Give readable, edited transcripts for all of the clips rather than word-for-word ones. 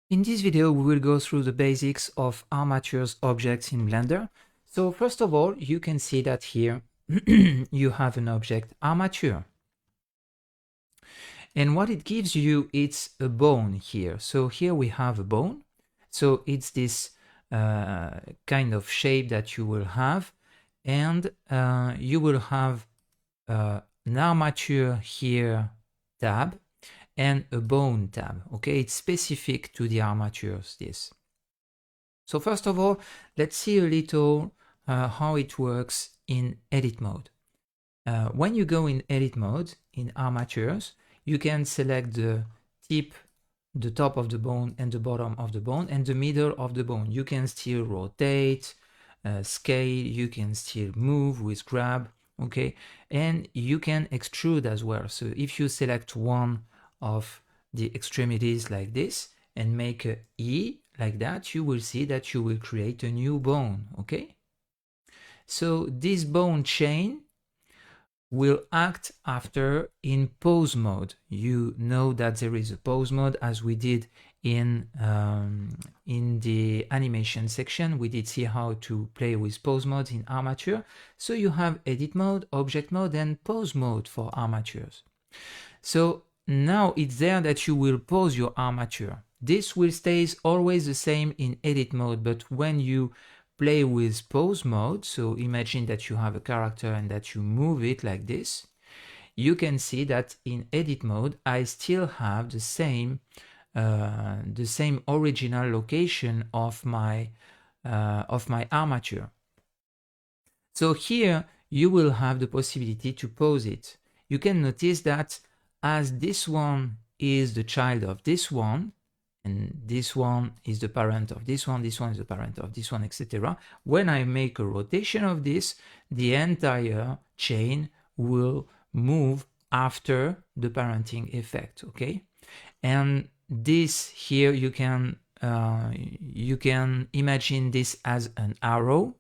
In this video, we will go through the basics of Armatures objects in Blender. So first of all, you can see that here you have an object armature. And what it gives you, it's a bone here. So here we have a bone. So it's this kind of shape that you will have. And you will have an armature here tab and a bone tab. Okay, it's specific to the armatures, this. So first of all, let's see a little how it works in edit mode. When you go in edit mode in armatures, you can select the tip, the top of the bone and the bottom of the bone and the middle of the bone. You can still rotate, scale, you can still move with grab, okay? And you can extrude as well. So if you select one of the extremities like this and make a E like that, you will see that you will create a new bone, okay? So this bone chain will act after in pose mode. You know that there is a pose mode, as we did in the animation section. We did see how to play with pose modes in armature. So you have edit mode, object mode, and pose mode for armatures. So now it's there that you will pose your armature. This will stay always the same in edit mode, but when you play with pose mode, so imagine that you have a character and that you move it like this, you can see that in edit mode I still have the same original location of my armature. So here you will have the possibility to pose it. You can notice that as this one is the child of this one, and this one is the parent of this one is the parent of this one, etc. When I make a rotation of this, the entire chain will move after the parenting effect, okay? And this here, you can imagine this as an arrow,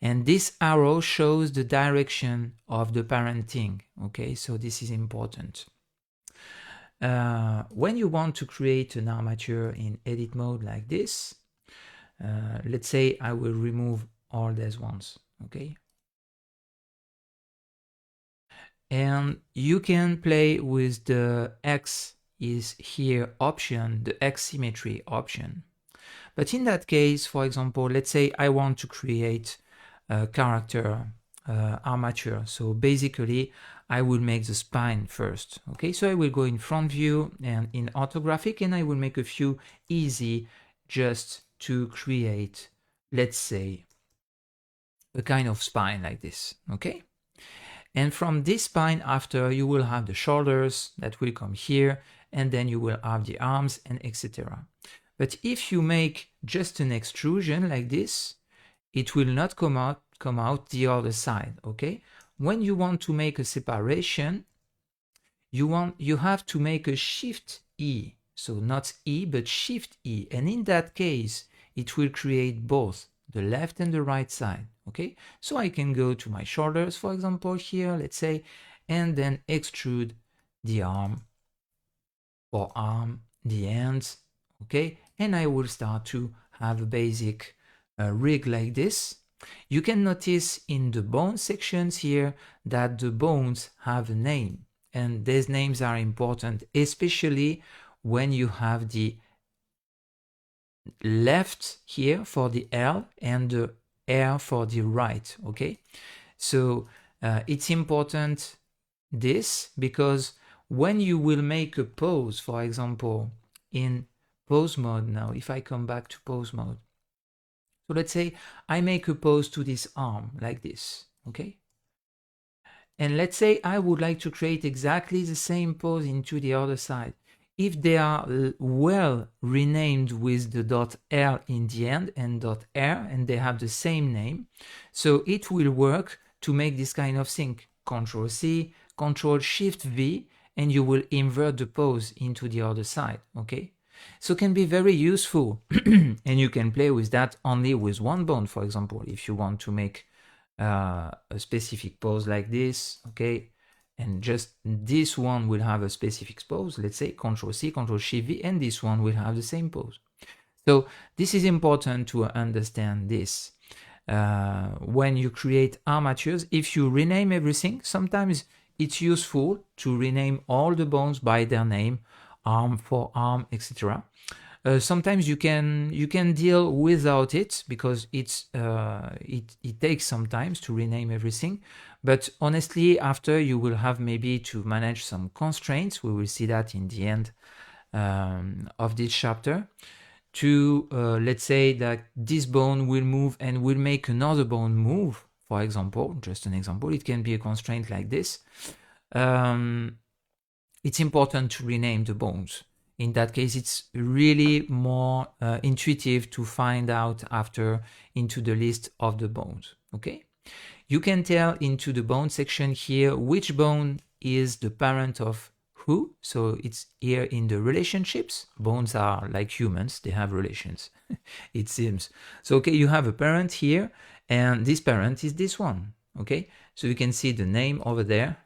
and this arrow shows the direction of the parenting, okay? So this is important. When you want to create an armature in edit mode like this, let's say I will remove all these ones, okay? And you can play with the X is here option, the X symmetry option. But in that case, for example, let's say I want to create a character armature. So basically, I will make the spine first. Okay, so I will go in front view and in orthographic, and I will make a few easy just to create, let's say, a kind of spine like this. Okay, and from this spine after, you will have the shoulders that will come here, and then you will have the arms and etc. But if you make just an extrusion like this, it will not come out the other side, okay? When you want to make a separation, you have to make a Shift E. So not E, but Shift E. And in that case, it will create both the left and the right side, okay? So I can go to my shoulders, for example, here, let's say, and then extrude the arm or arm, the hands, okay? And I will start to have a basic rig like this. You can notice in the bone sections here that the bones have a name, and these names are important, especially when you have the left here for the L and the R for the right, okay? So it's important this, because when you will make a pose, for example, in pose mode now, if I come back to pose mode, so let's say I make a pose to this arm like this, okay? And let's say I would like to create exactly the same pose into the other side. If they are well renamed with the .l in the end and .r, and they have the same name, so it will work to make this kind of thing. Control C, Control Shift V, and you will invert the pose into the other side, okay? So it can be very useful, and you can play with that only with one bone, for example, if you want to make a specific pose like this, okay? And just this one will have a specific pose, let's say Control C, Control Shift V, and this one will have the same pose. So this is important to understand this. When you create armatures, if you rename everything, sometimes it's useful to rename all the bones by their name, arm for arm, etc. Sometimes you can deal without it because it takes some time to rename everything. But honestly, after you will have maybe to manage some constraints. We will see that in the end of this chapter. To let's say that this bone will move and will make another bone move, for example, just an example, it can be a constraint like this. It's important to rename the bones. In that case, it's really more intuitive to find out after into the list of the bones, okay? You can tell into the bone section here which bone is the parent of who. So it's here in the relationships. Bones are like humans, they have relations, it seems. So, okay, you have a parent here, and this parent is this one, okay? So you can see the name over there,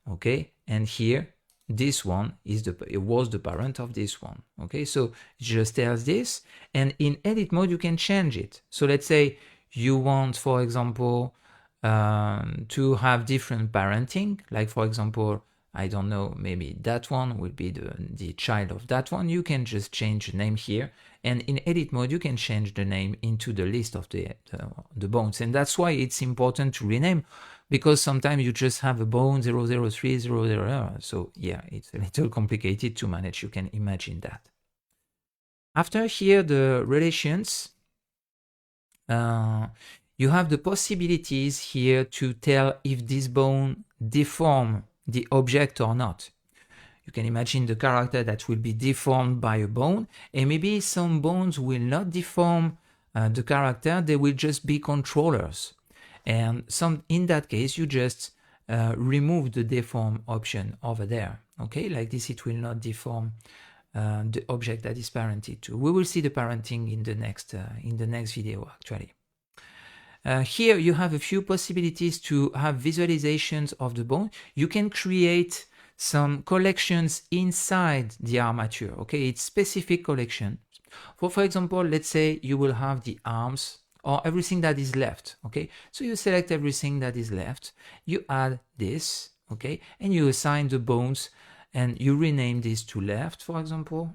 okay? And here, this one is it was the parent of this one, okay? So it just tells this, and in edit mode, you can change it. So let's say you want, for example, to have different parenting, like for example, I don't know, maybe that one will be the child of that one. You can just change the name here, and in edit mode you can change the name into the list of the bones. And that's why it's important to rename, because sometimes you just have a bone 003, 000. So yeah, it's a little complicated to manage, you can imagine that. After here, the relations, you have the possibilities here to tell if this bone deform the object or not. You can imagine the character that will be deformed by a bone, and maybe some bones will not deform the character, they will just be controllers. And in that case, you just remove the deform option over there. Okay, like this, it will not deform the object that is parented to. We will see the parenting in the next video, actually. Here you have a few possibilities to have visualizations of the bone. You can create some collections inside the armature, okay? It's specific collection. For example, let's say you will have the arms or everything that is left, okay? So you select everything that is left, you add this, okay? And you assign the bones and you rename this to left, for example,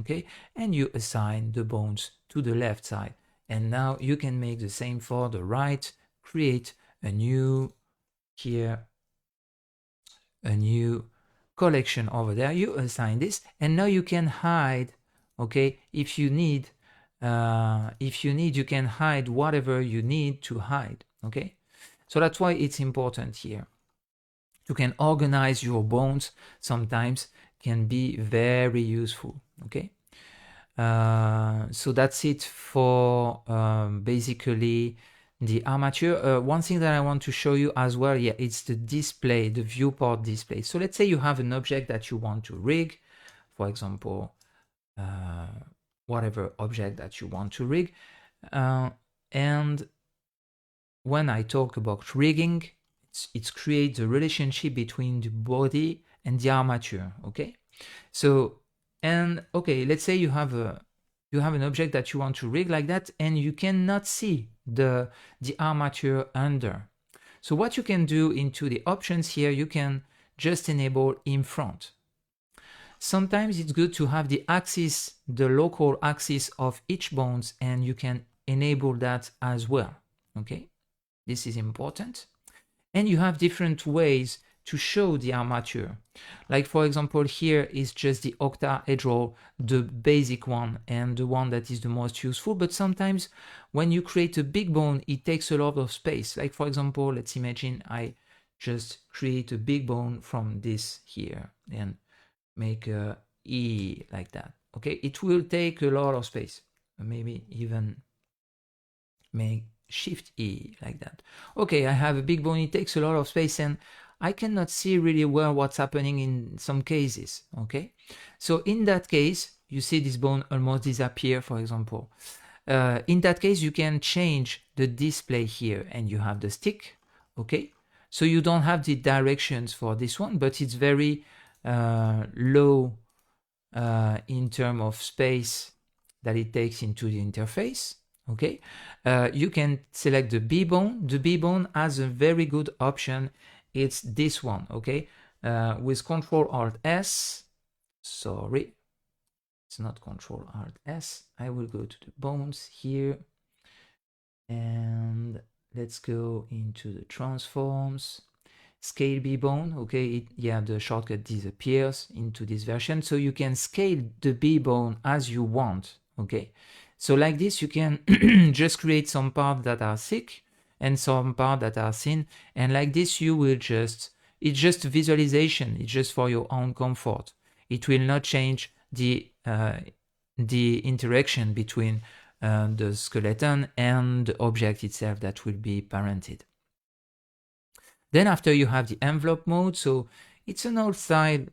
okay? And you assign the bones to the left side. And now you can make the same for the right, create a new here, a new collection over there. You assign this, and now you can hide, okay? If you need, you can hide whatever you need to hide, okay? So that's why it's important here. You can organize your bones, sometimes can be very useful, okay? So that's it for basically the armature. One thing that I want to show you as well, yeah, it's the display, the viewport display. So let's say you have an object that you want to rig, for example, whatever object that you want to rig. And when I talk about rigging, it creates a relationship between the body and the armature, okay? So, and okay, let's say you have an object that you want to rig like that, and you cannot see the armature under. So what you can do into the options here, you can just enable in front. Sometimes it's good to have the axis, the local axis of each bones, and you can enable that as well, okay? This is important. And you have different ways to show the armature. Like for example, here is just the octahedral, the basic one and the one that is the most useful. But sometimes when you create a big bone, it takes a lot of space. Like for example, let's imagine I just create a big bone from this here and make a E like that. Okay, it will take a lot of space. Maybe even make Shift E like that. Okay, I have a big bone, it takes a lot of space and I cannot see really well what's happening in some cases, okay? So in that case, you see this bone almost disappear, for example. In that case, you can change the display here and you have the stick, okay? So you don't have the directions for this one, but it's very low in terms of space that it takes into the interface. Okay, you can select the B bone. The B bone has a very good option. It's this one. Okay, with Control Alt S. Sorry, it's not Control Alt S. I will go to the bones here, and let's go into the transforms. Scale B bone. Okay, the shortcut disappears into this version, so you can scale the B bone as you want. Okay, so like this you can just create some parts that are thick and some parts that are thin, and like this you will just, it's just visualization, it's just for your own comfort. It will not change the interaction between the skeleton and the object itself that will be parented. Then after you have the envelope mode, so it's an old style,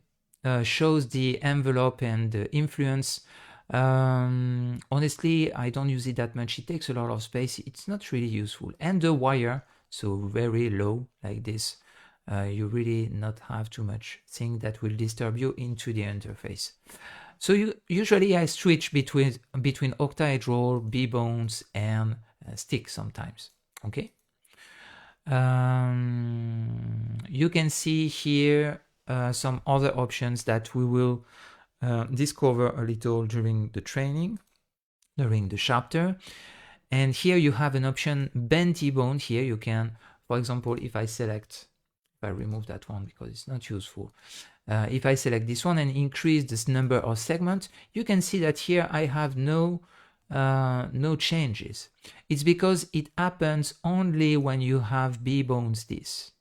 shows the envelope and the influence. Honestly, I don't use it that much. It takes a lot of space. It's not really useful. And the wire, so very low like this. You really not have too much thing that will disturb you into the interface. So usually I switch between octahedral, B-bones, and stick sometimes. Okay. You can see here some other options that we will discover a little during the training, during the chapter. And here you have an option bend T-bone. Here you can, for example, if I remove that one because it's not useful. If I select this one and increase this number of segments, you can see that here I have no changes. It's because it happens only when you have B bones this.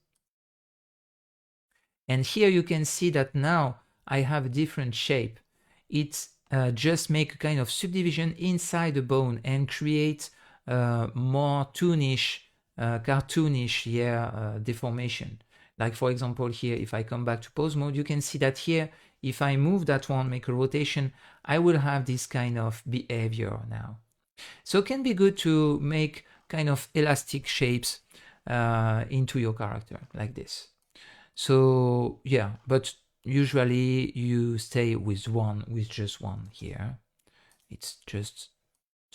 And here you can see that now I have a different shape. It's just make a kind of subdivision inside the bone and create more cartoonish deformation. Like for example here, if I come back to pose mode, you can see that here, if I move that one, make a rotation, I will have this kind of behavior now. So it can be good to make kind of elastic shapes into your character like this. So yeah, but usually you stay with just one here. It's just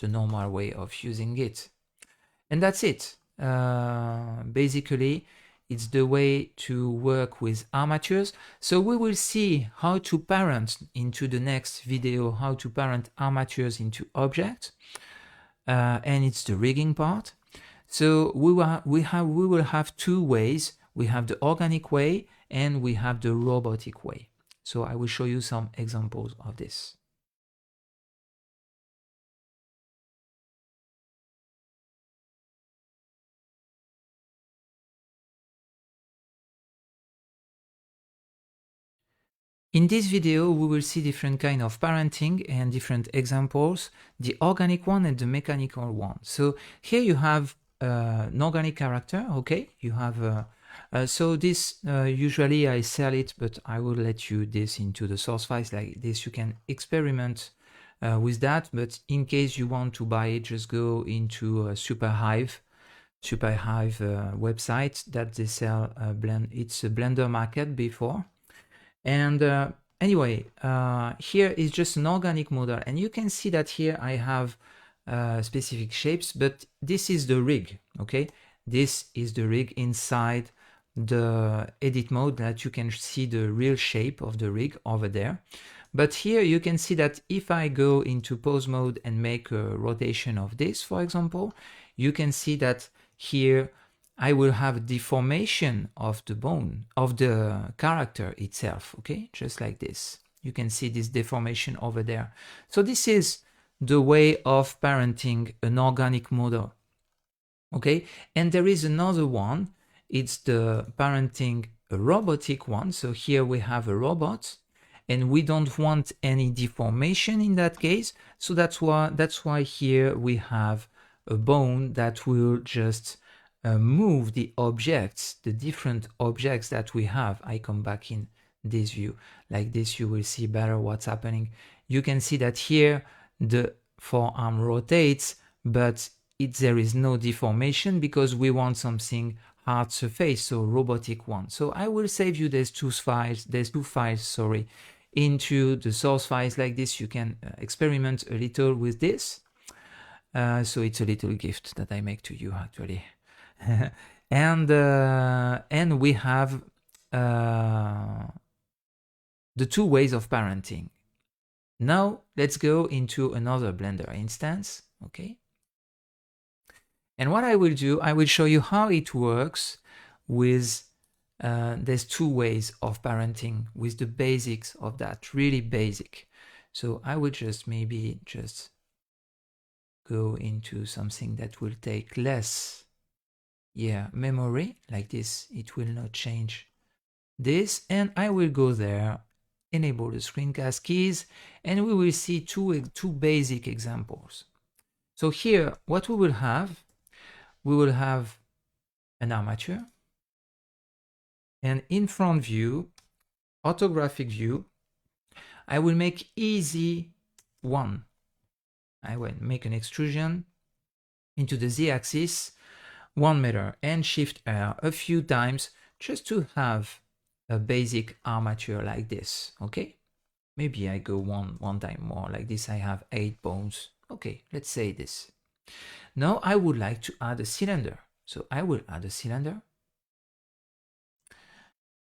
the normal way of using it. And that's it. Basically, it's the way to work with armatures. So we will see how to parent into the next video, how to parent armatures into objects. And it's the rigging part. So we will have two ways. We have the organic way and we have the robotic way. So I will show you some examples of this. In this video, we will see different kind of parenting and different examples, the organic one and the mechanical one. So here you have an organic character, okay? You have, so this, usually I sell it, but I will let you this into the source files like this. You can experiment with that, but in case you want to buy it, just go into Superhive website that they sell it's a Blender market before. And anyway, here is just an organic model, and you can see that here I have specific shapes, but this is the rig, okay? This is the rig inside the edit mode that you can see the real shape of the rig over there. But here you can see that if I go into pose mode and make a rotation of this, for example, you can see that here I will have deformation of the bone, of the character itself, okay? Just like this. You can see this deformation over there. So this is the way of parenting an organic model, okay? And there is another one. It's the parenting a robotic one. So here we have a robot and we don't want any deformation in that case. So that's why here we have a bone that will just move the objects, the different objects that we have. I come back in this view. Like this, you will see better what's happening. You can see that here the forearm rotates, but there is no deformation because we want something hard surface, so robotic one. So I will save you these two files, sorry, into the source files like this, you can experiment a little with this. So it's a little gift that I make to you actually. And we have the two ways of parenting. Now let's go into another Blender instance, okay? And what I will do, I will show you how it works with, there's two ways of parenting with the basics of that, really basic. So I will just maybe just go into something that will take less, memory, like this. It will not change this, and I will go there, enable the screencast keys, and we will see two basic examples. So here, what we will have an armature, and in front view, orthographic view, I will make easy one. I will make an extrusion into the z-axis 1 meter and shift R a few times just to have a basic armature like this, okay? Maybe I go one time more, like this I have 8 bones. Okay, let's say this. Now I would like to add a cylinder. So I will add a cylinder.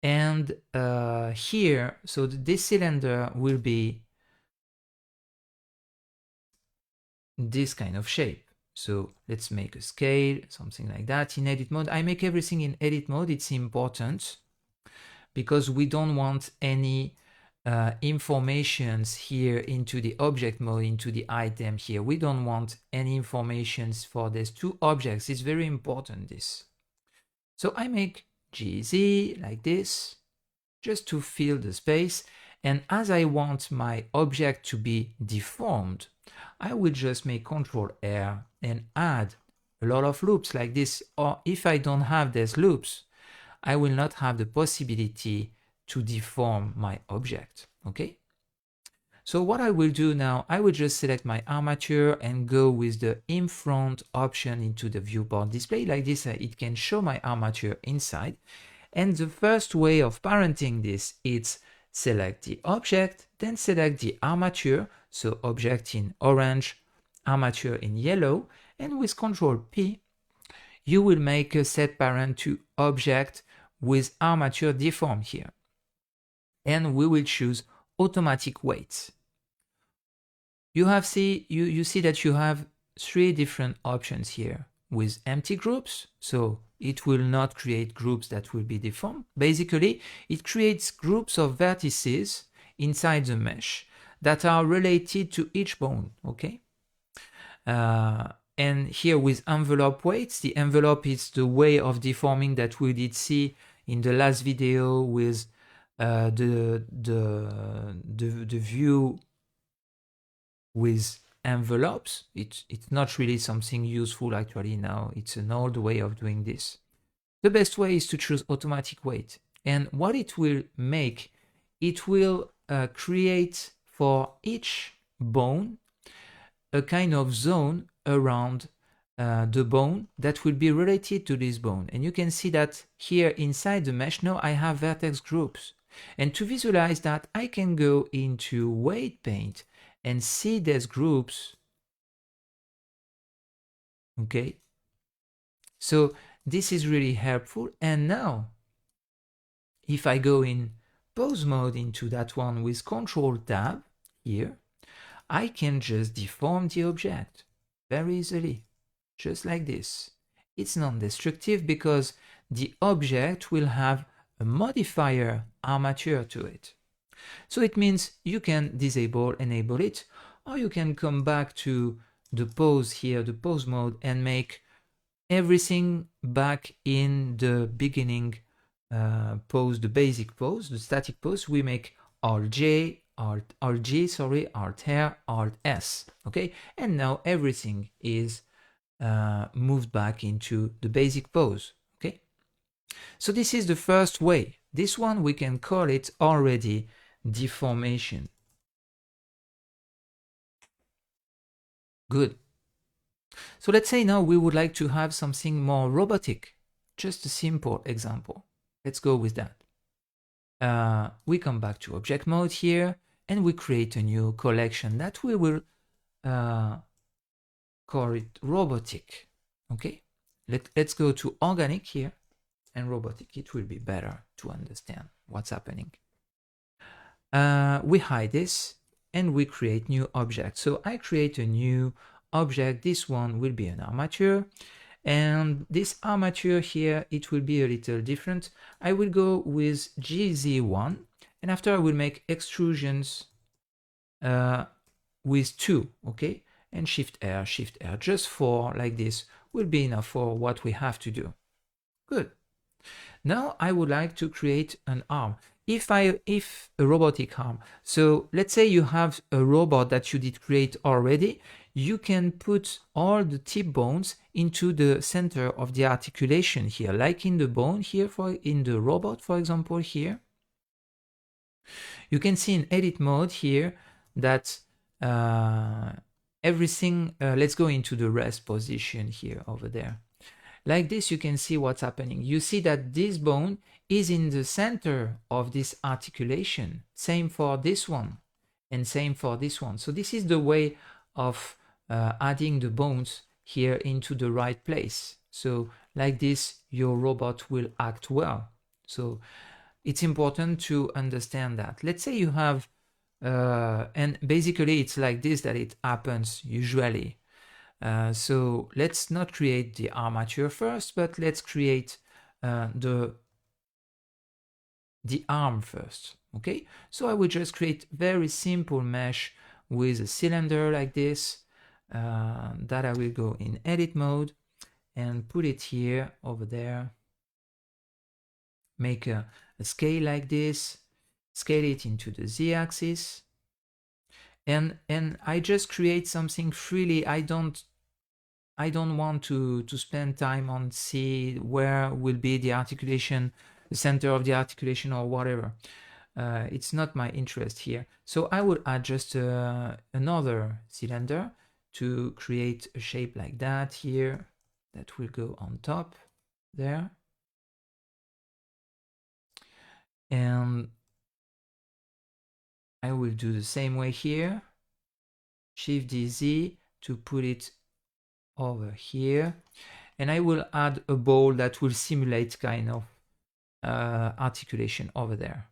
And here, so this cylinder will be this kind of shape. So let's make a scale, something like that in edit mode. I make everything in edit mode. It's important because we don't want any informations here into the object mode, into the item here. We don't want any informations for these two objects. It's very important, this. So I make GZ like this, just to fill the space. And as I want my object to be deformed, I will just make Ctrl R and add a lot of loops like this. Or if I don't have these loops, I will not have the possibility to deform my object, okay? So what I will do now, I will just select my armature and go with the in front option into the viewport display. Like this, it can show my armature inside. And the first way of parenting this is select the object, then select the armature, so object in orange, armature in yellow, and with Ctrl P, you will make a set parent to object with armature deform here. And we will choose automatic weights. You see that you have 3 different options here with empty groups, so it will not create groups that will be deformed. Basically, it creates groups of vertices inside the mesh that are related to each bone, okay? And here with envelope weights, the envelope is the way of deforming that we did see in the last video with the view with envelopes. It's not really something useful actually now. It's an old way of doing this. The best way is to choose automatic weight. And what it will make, it will create for each bone a kind of zone around the bone that will be related to this bone. And you can see that here inside the mesh now I have vertex groups. And to visualize that, I can go into weight paint and see these groups, okay? So this is really helpful. And now, if I go in pose mode into that one with Control Tab here, I can just deform the object very easily, just like this. It's non-destructive because the object will have a modifier armature to it. So it means you can disable, enable it, or you can come back to the pose here, the pose mode, and make everything back in the beginning pose, the basic pose, the static pose. We make Alt-J, Alt-G, sorry, Alt-R, Alt-S, okay? And now everything is moved back into the basic pose, okay? So this is the first way. This one, we can call it already deformation. Good. So let's say now we would like to have something more robotic. Just a simple example. Let's go with that. we come back to object mode here, and we create a new collection that we will call it robotic. Okay, let's go to organic here and robotic. It will be better to understand what's happening. We hide this and we create new object. So I create a new object. This one will be an armature, and this armature here, it will be a little different. I will go with GZ1, and after I will make extrusions with 2, okay, and Shift R, just 4 like this will be enough for what we have to do. Good. Now I would like to create an arm. If a robotic arm, so let's say you have a robot that you did create already, you can put all the tip bones into the center of the articulation here, like in the bone here, in the robot, for example, here. You can see in edit mode here that everything, let's go into the rest position here over there. Like this, you can see what's happening. You see that this bone is in the center of this articulation. Same for this one and same for this one. So this is the way of adding the bones here into the right place. So like this, your robot will act well. So it's important to understand that. Let's say you have, and basically it's like this that it happens usually. So let's not create the armature first, but let's create the arm first. Okay, so I will just create very simple mesh with a cylinder like this, that I will go in edit mode and put it here over there. Make a scale like this, scale it into the z-axis, and I just create something freely. I don't want to spend time on see where will be the articulation, the center of the articulation or whatever. It's not my interest here. So I will add just another cylinder to create a shape like that here that will go on top there. And I will do the same way here. Shift DZ to put it over here, and I will add a ball that will simulate kind of articulation over there.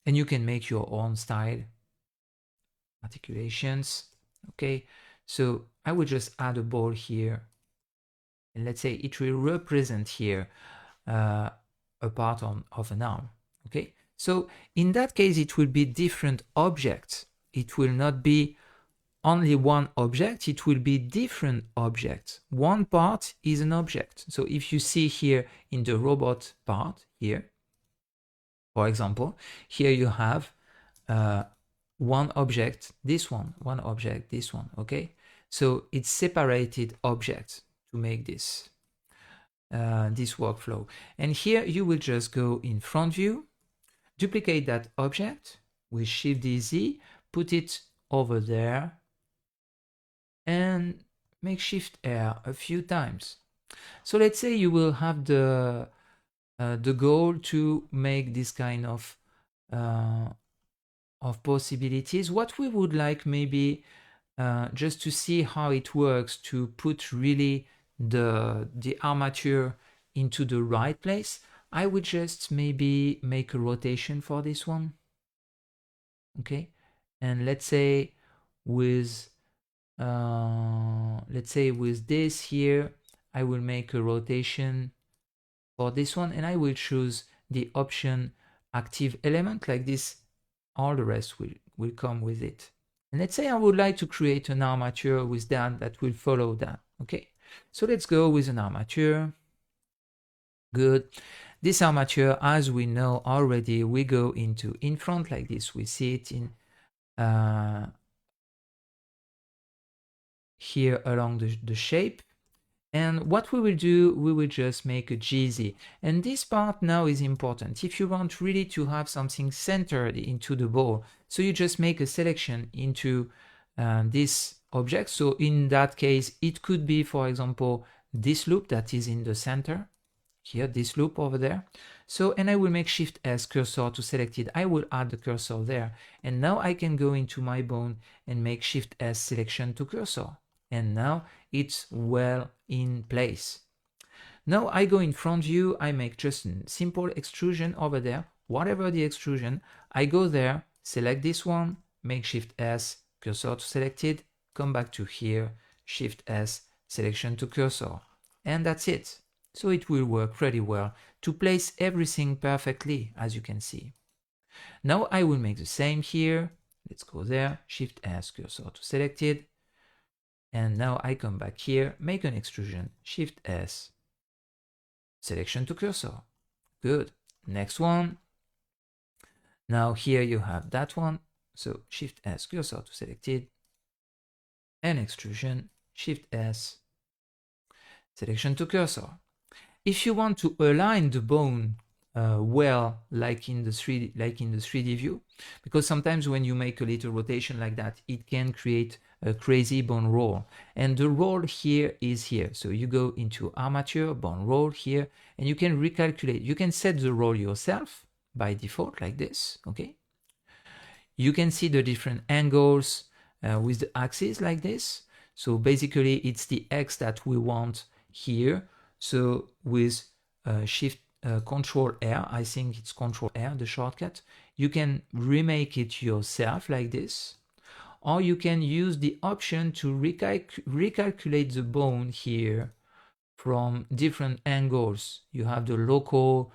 And you can make your own style articulations. Okay, so I will just add a ball here, and let's say it will represent here a part of an arm. Okay, so in that case it will be different objects. It will not be only one object, it will be different objects. One part is an object. So if you see here in the robot part here, for example, here you have one object, this one object, this one, okay? So it's separated objects to make this, this workflow. And here you will just go in front view, duplicate that object with Shift DZ, put it over there, and make Shift R a few times. So let's say you will have the goal to make this kind of possibilities. What we would like maybe just to see how it works, to put really the armature into the right place, I would just maybe make a rotation for this one. Okay, and let's say with this here, I will make a rotation for this one, and I will choose the option active element like this. All the rest will come with it. And let's say I would like to create an armature with that will follow that. Okay, so let's go with an armature. Good. This armature, as we know already, we go into in front like this. We see it in here along the shape. And what we will do, we will just make a GZ. And this part now is important. If you want really to have something centered into the ball, so you just make a selection into this object. So in that case, it could be, for example, this loop that is in the center here, this loop over there. So, and I will make Shift S cursor to selected. I will add the cursor there. And now I can go into my bone and make Shift S selection to cursor. And now it's well in place. Now I go in front view, I make just a simple extrusion over there, whatever the extrusion, I go there, select this one, make Shift S, cursor to selected, come back to here, Shift S, selection to cursor. And that's it. So it will work pretty well to place everything perfectly, as you can see. Now I will make the same here. Let's go there, Shift S, cursor to selected. And now I come back here, make an extrusion, Shift S, selection to cursor. Good. Next one. Now here you have that one. So Shift S, cursor to selected. And extrusion, Shift S, selection to cursor. If you want to align the bone well, like in the 3D view, because sometimes when you make a little rotation like that, it can create a crazy bone roll. And the roll here is here. So you go into Armature, bone roll here, and you can recalculate. You can set the roll yourself by default like this, okay? You can see the different angles with the axis like this. So basically it's the X that we want here. So with Shift Control R, I think it's Control R, the shortcut, you can remake it yourself like this. Or you can use the option to recalculate the bone here from different angles. You have the local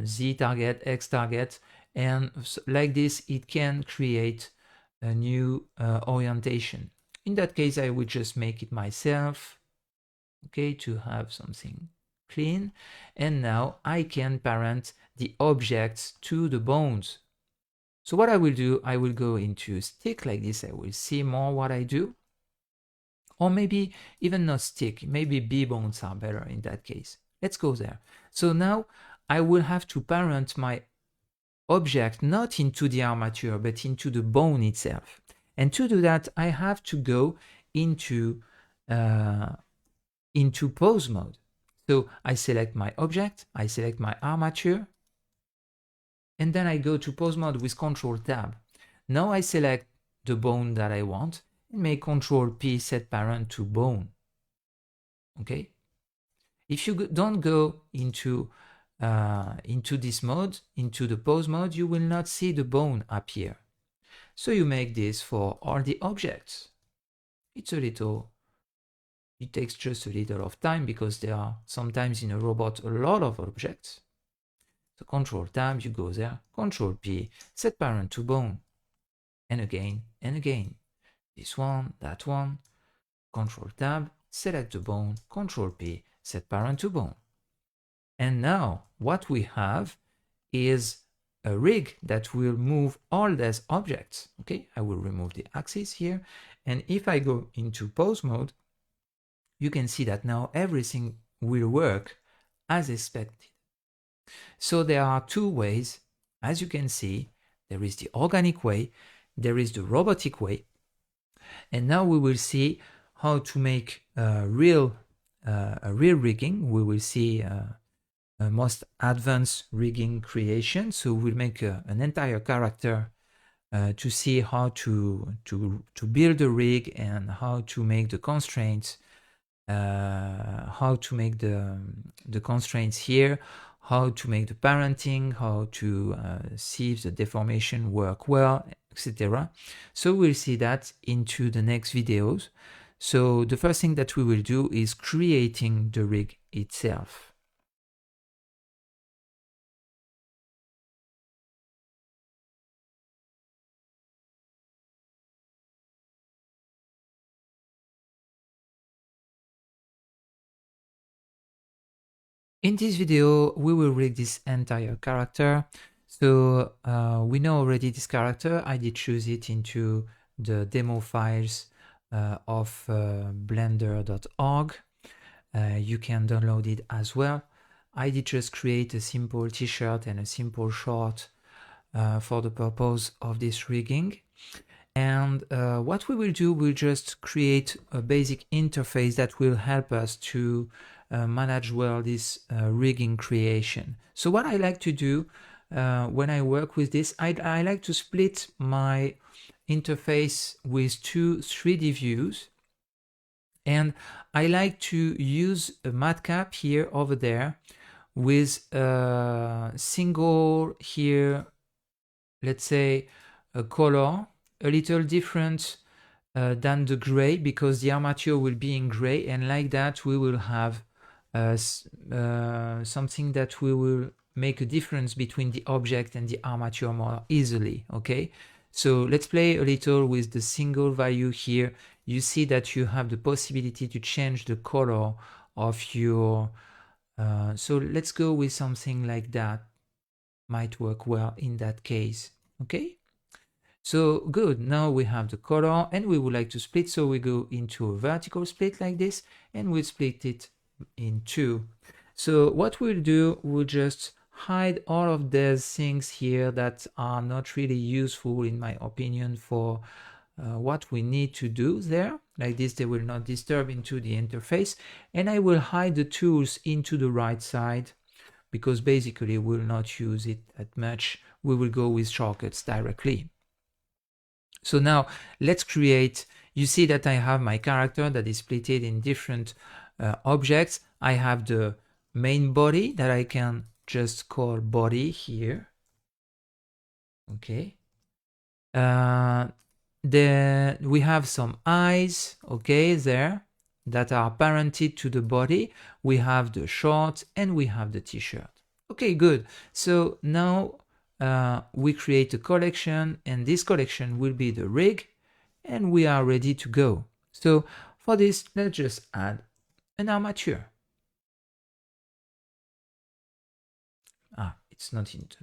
Z target, X target, and like this it can create a new orientation. In that case, I would just make it myself, okay, to have something clean. And now I can parent the objects to the bones. So what I will do, I will go into stick like this. I will see more what I do. Or maybe even not stick, maybe B bones are better in that case. Let's go there. So now I will have to parent my object not into the armature, but into the bone itself. And to do that, I have to go into pose mode. So I select my object, I select my armature, and then I go to pose mode with Control Tab. Now I select the bone that I want and make Control P, set parent to bone. Okay. If you don't go into this mode, into the pose mode, you will not see the bone appear. So you make this for all the objects. It takes just a little of time because there are sometimes in a robot a lot of objects. So Control Tab, you go there, Control P, set parent to bone. And again, and again. This one, that one, Control Tab, select the bone, Control P, set parent to bone. And now what we have is a rig that will move all these objects. Okay, I will remove the axis here. And if I go into pose mode, you can see that now everything will work as expected. So there are two ways. As you can see, there is the organic way, there is the robotic way. And now we will see how to make a real rigging. We will see a most advanced rigging creation. So we'll make an entire character to see how to build a rig and how to make the constraints, how to make the constraints here, how to make the parenting, how to see if the deformation work well, etc. So we'll see that into the next videos. So the first thing that we will do is creating the rig itself. In this video, we will rig this entire character. So we know already this character. I did choose it into the demo files of blender.org. You can download it as well. I did just create a simple t-shirt and a simple short for the purpose of this rigging. And what we will do, we'll just create a basic interface that will help us to manage well this rigging creation. So what I like to do when I work with this, I like to split my interface with two 3D views, and I like to use a matcap here over there with a single here, let's say a color a little different than the gray, because the armature will be in gray, and like that we will have something that we will make a difference between the object and the armature more easily. Okay, so let's play a little with the single value here. You see that you have the possibility to change the color of your so let's go with something like that, might work well in that case. Okay, so good, now we have the color and we would like to split, so we go into a vertical split like this and we split it in two. So what we'll do, we'll just hide all of these things here that are not really useful in my opinion for what we need to do there. Like this, they will not disturb into the interface, and I will hide the tools into the right side because basically we'll not use it that much. We will go with shortcuts directly. So now let's create, you see that I have my character that is split in different objects. I have the main body that I can just call body here. Okay. Then we have some eyes, okay, there, that are parented to the body. We have the shorts and we have the t-shirt. Okay, good. So now we create a collection, and this collection will be the rig, and we are ready to go. So for this, let's just add an armature. It's not in the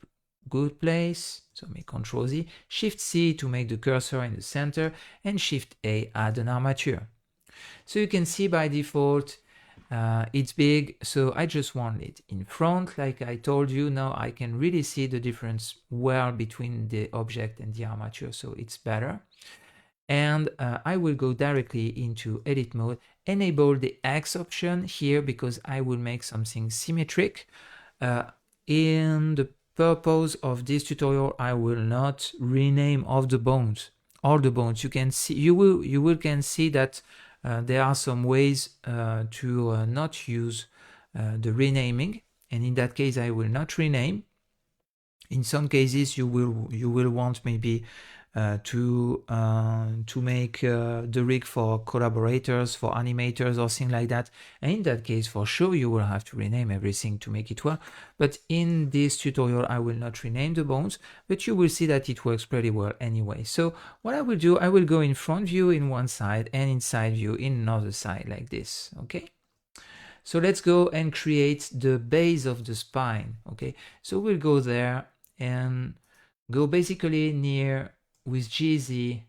good place, so make Ctrl Z, Shift C to make the cursor in the center, and Shift A add an armature. So you can see by default it's big, so I just want it in front like I told you. Now I can really see the difference well between the object and the armature, so it's better. And I will go directly into edit mode, enable the X option here because I will make something symmetric. In the purpose of this tutorial, I will not rename all the bones. You can see, you will can see that there are some ways to not use the renaming, and in that case I will not rename. In some cases you will want maybe to make the rig for collaborators, for animators or things like that, and in that case for sure you will have to rename everything to make it work. But in this tutorial I will not rename the bones, but you will see that it works pretty well anyway. So what I will do, I will go in front view in one side and inside view in another side like this. Okay, so let's go and create the base of the spine. Okay, so we'll go there and go basically near with GZ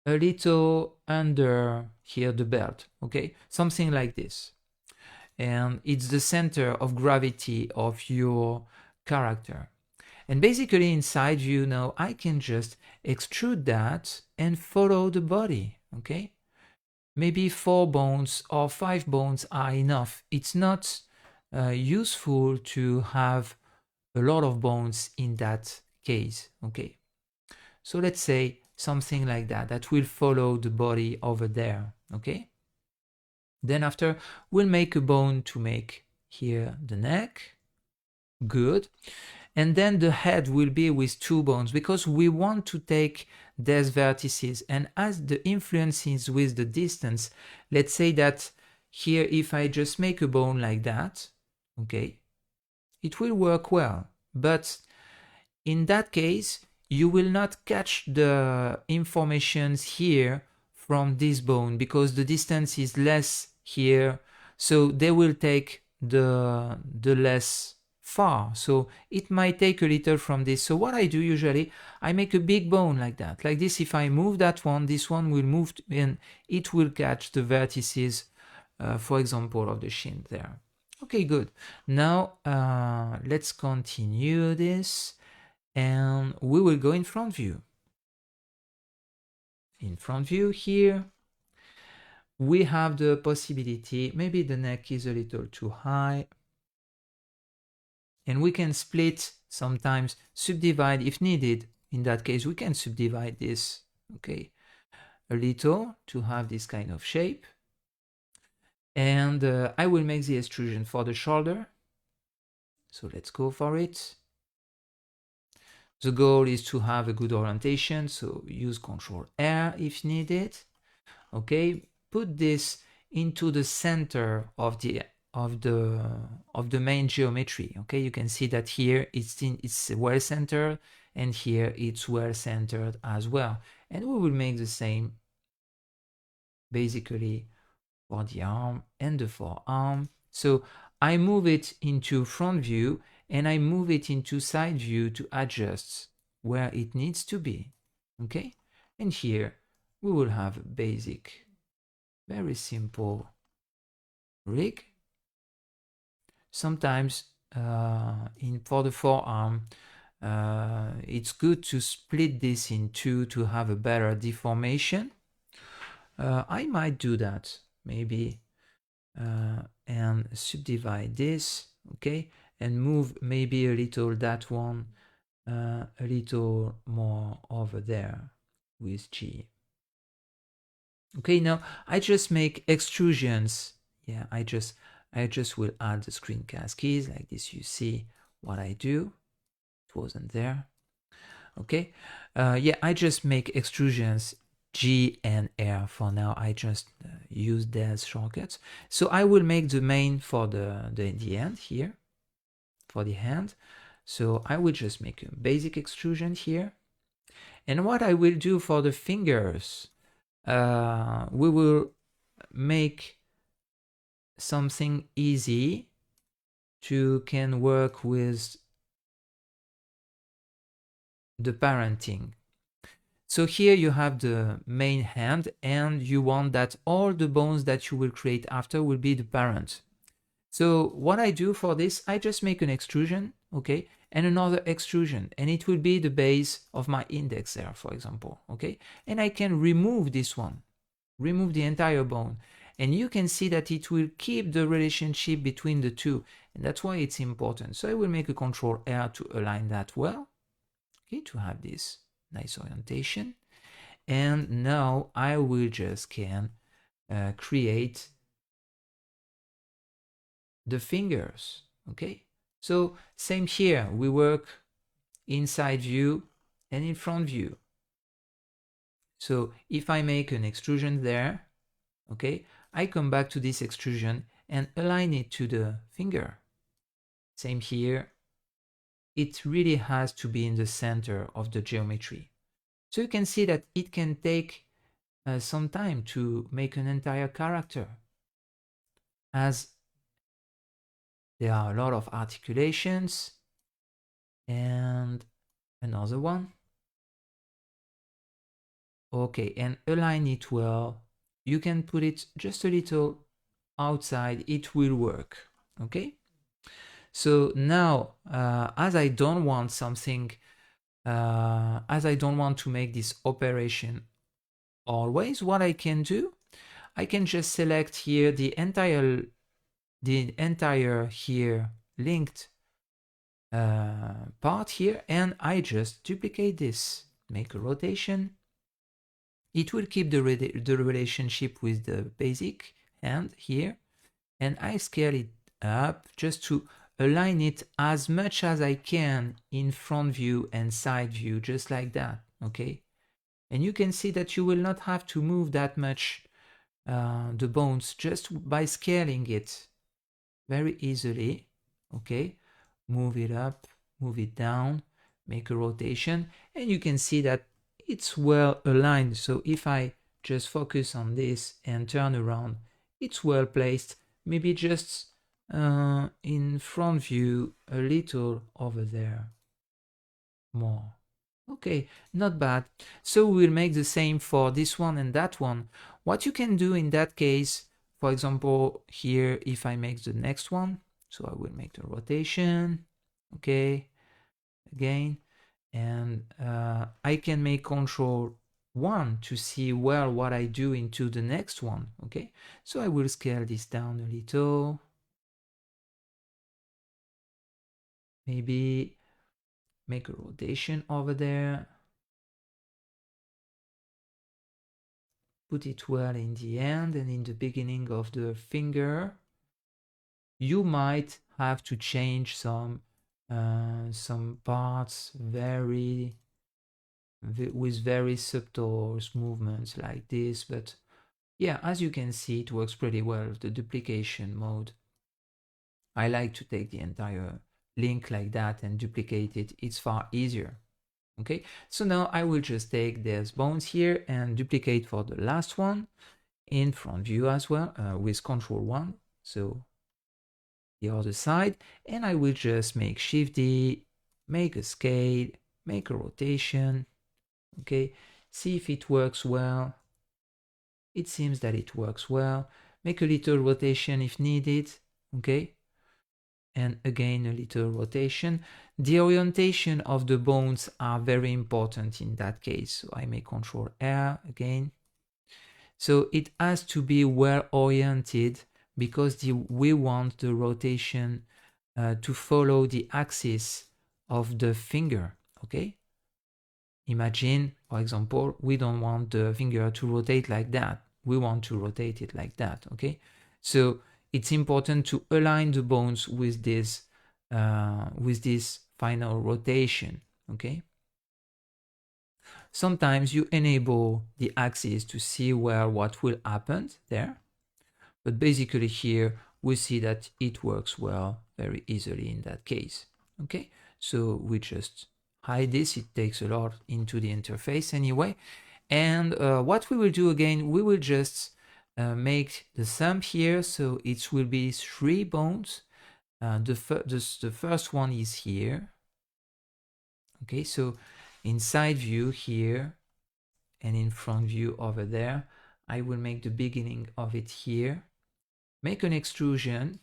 a little under here the belt, okay, something like this, and it's the center of gravity of your character. And basically inside view now I can just extrude that and follow the body. Okay, maybe 4 bones or 5 bones are enough. It's not useful to have a lot of bones in that case. Okay, so let's say something like that, that will follow the body over there. Okay, then after we'll make a bone to make here the neck. Good. And then the head will be with 2 bones because we want to take these vertices, and as the influence is with the distance, let's say that here if I just make a bone like that, okay, it will work well, but in that case you will not catch the informations here from this bone because the distance is less here, so they will take the less far, so it might take a little from this. So what I do usually, I make a big bone like that, like this. If I move that one, this one will move and it will catch the vertices, for example, of the shin there. Okay, good. Now let's continue this, and we will go in front view. In front view here, we have the possibility, maybe the neck is a little too high, and we can split, sometimes subdivide if needed. In that case, we can subdivide this, okay, a little to have this kind of shape. And I will make the extrusion for the shoulder. So let's go for it. The goal is to have a good orientation, so use Control R if needed. Okay, put this into the center of the main geometry. Okay, you can see that here it's well centered, and here it's well centered as well. And we will make the same basically for the arm and the forearm. So I move it into front view and I move it into side view to adjust where it needs to be. Okay, and here we will have a basic, very simple rig. Sometimes for the forearm, it's good to split this in two to have a better deformation. I might do that maybe and subdivide this, okay, and move maybe a little that one a little more over there with G. Okay, now I just make extrusions. Yeah, I just will add the screencast keys like this. You see what I do. It wasn't there. Okay, yeah, I just make extrusions G and R for now. I just use their shortcuts. So I will make the main for the end here, for the hand. So I will just make a basic extrusion here. And what I will do for the fingers, we will make something easy to can work with the parenting. So here you have the main hand, and you want that all the bones that you will create after will be the parent. So what I do for this, I just make an extrusion, okay, and another extrusion, and it will be the base of my index there, for example, okay? And I can remove this one, remove the entire bone, and you can see that it will keep the relationship between the two, and that's why it's important. So I will make a Control R to align that well, okay, to have this nice orientation. And now I will just can create the fingers, okay? So same here, we work inside view and in front view. So if I make an extrusion there, okay, I come back to this extrusion and align it to the finger. Same here, it really has to be in the center of the geometry. So you can see that it can take some time to make an entire character, as there are a lot of articulations. And another one. Okay, and align it well. You can put it just a little outside, it will work. Okay, so now as I don't want something, as I don't want to make this operation always, what I can do, I can just select here the entire here linked part here, and I just duplicate this, make a rotation. It will keep the relationship with the basic hand here, and I scale it up just to align it as much as I can in front view and side view, just like that, okay? And you can see that you will not have to move that much the bones just by scaling it very easily, okay? Move it up, move it down, make a rotation, and you can see that it's well aligned. So if I just focus on this and turn around, it's well placed, maybe just in front view a little over there more. Okay, not bad. So we'll make the same for this one and that one. What you can do in that case, for example, here, if I make the next one, so I will make the rotation, okay, again, and I can make Control one to see well what I do into the next one. Okay, so I will scale this down a little. Maybe make a rotation over there. Put it well in the end and in the beginning of the finger. You might have to change some parts with very subtle movements like this, but yeah, as you can see, it works pretty well, the duplication mode. I like to take the entire link like that and duplicate it. It's far easier. Okay, so now I will just take these bones here and duplicate for the last one in front view as well with Control 1. So the other side, and I will just make Shift D, make a scale, make a rotation. Okay, see if it works well. It seems that it works well. Make a little rotation if needed. Okay, and again a little rotation. The orientation of the bones are very important in that case. So I make Control R again. So it has to be well oriented because we want the rotation to follow the axis of the finger. Okay. Imagine, for example, we don't want the finger to rotate like that. We want to rotate it like that. Okay. So it's important to align the bones with this final rotation. Okay. Sometimes you enable the axis to see what will happen there, but basically here we see that it works well very easily in that case. Okay, so we just hide this. It takes a lot into the interface anyway. And what we will do again, we will just make the thumb here, so it will be 3 bones. The first one is here. Okay, so in side view here and in front view over there, I will make the beginning of it here. Make an extrusion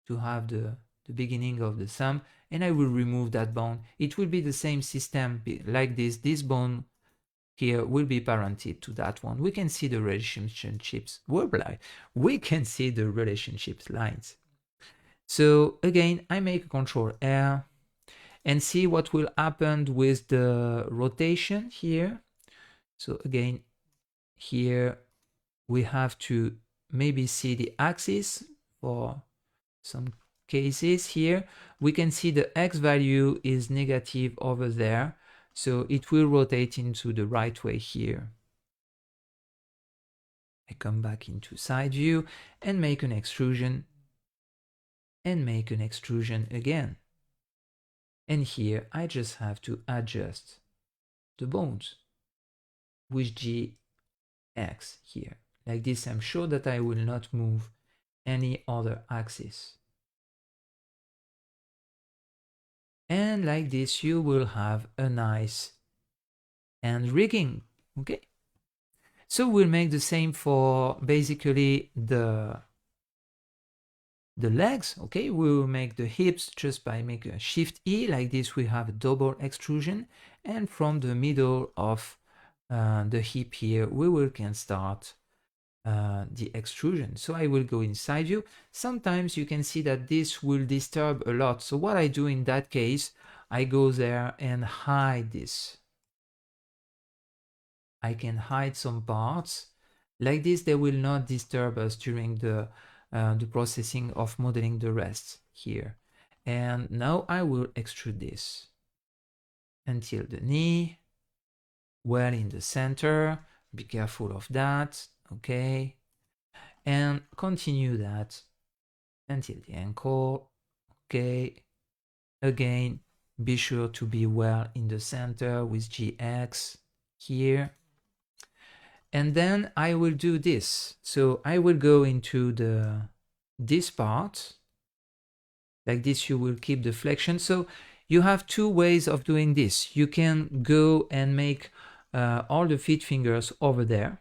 to have the beginning of the thumb, and I will remove that bone. It will be the same system like this. This bone here will be parented to that one. We can see the relationships. We can see the relationships lines. So again, I make Control R and see what will happen with the rotation here. So again, here we have to maybe see the axis for some cases. Here we can see the X value is negative over there, so it will rotate into the right way here. I come back into side view and make an extrusion and make an extrusion again. And here I just have to adjust the bones with GX here. Like this, I'm sure that I will not move any other axis. And like this, you will have a nice hand rigging. Okay. So we'll make the same for basically the legs. Okay, we will make the hips just by making a Shift E. Like this, we have a double extrusion, and from the middle of the hip here, we can start the extrusion. So I will go inside view. Sometimes you can see that this will disturb a lot. So what I do in that case, I go there and hide this. I can hide some parts. Like this, they will not disturb us during the processing of modeling the rest here. And now I will extrude this until the knee, well in the center. Be careful of that. Okay. And continue that until the ankle. Okay. Again, be sure to be well in the center with GX here. And then I will do this. So I will go into this part. Like this, you will keep the flexion. So you have 2 ways of doing this. You can go and make all the feet fingers over there,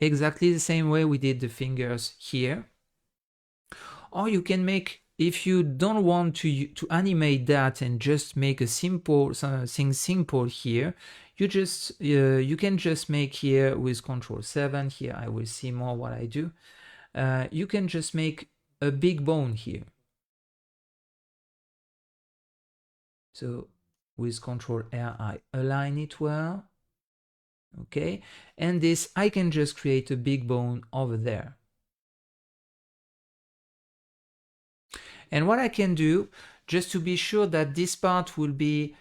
exactly the same way we did the fingers here. Or you can make if you don't want to animate that and just make a simple something simple here, you can just make here with Control 7. Here I will see more what I do. You can just make a big bone here. So with Control R, I align it well. Okay, and this, I can just create a big bone over there. And what I can do, just to be sure that this part will be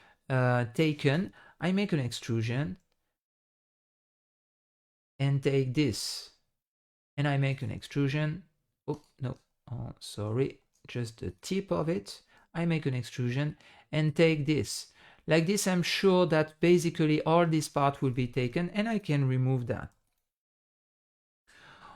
taken, I make an extrusion and take this. And I make an extrusion. Oh, no, oh, sorry, just the tip of it. I make an extrusion and take this. Like this, I'm sure that basically all this part will be taken, and I can remove that.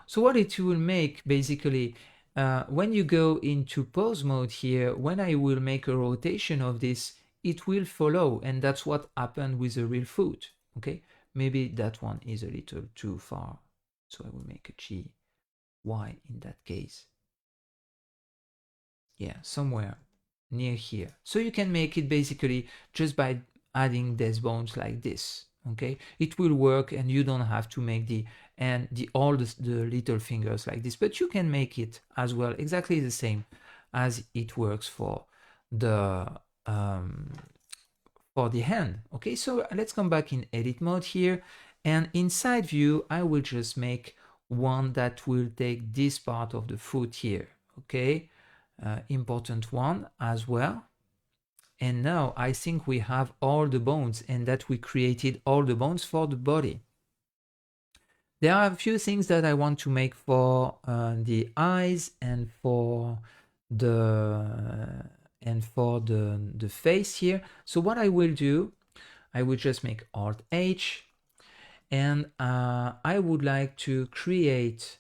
So what it will make basically, when you go into pose mode here, when I will make a rotation of this, it will follow, and that's what happened with the real foot. Okay, maybe that one is a little too far, so I will make a G, Y in that case. Yeah, somewhere near here. So you can make it basically just by adding these bones like this. Okay, it will work, and you don't have to make the all the little fingers like this, but you can make it as well exactly the same as it works for the hand. Okay, so let's come back in edit mode here, and inside view I will just make one that will take this part of the foot here. Okay, important one as well. And now I think we have all the bones, and that we created all the bones for the body. There are a few things that I want to make for the eyes and for the face here. So what I will do, I will just make Alt H, and I would like to create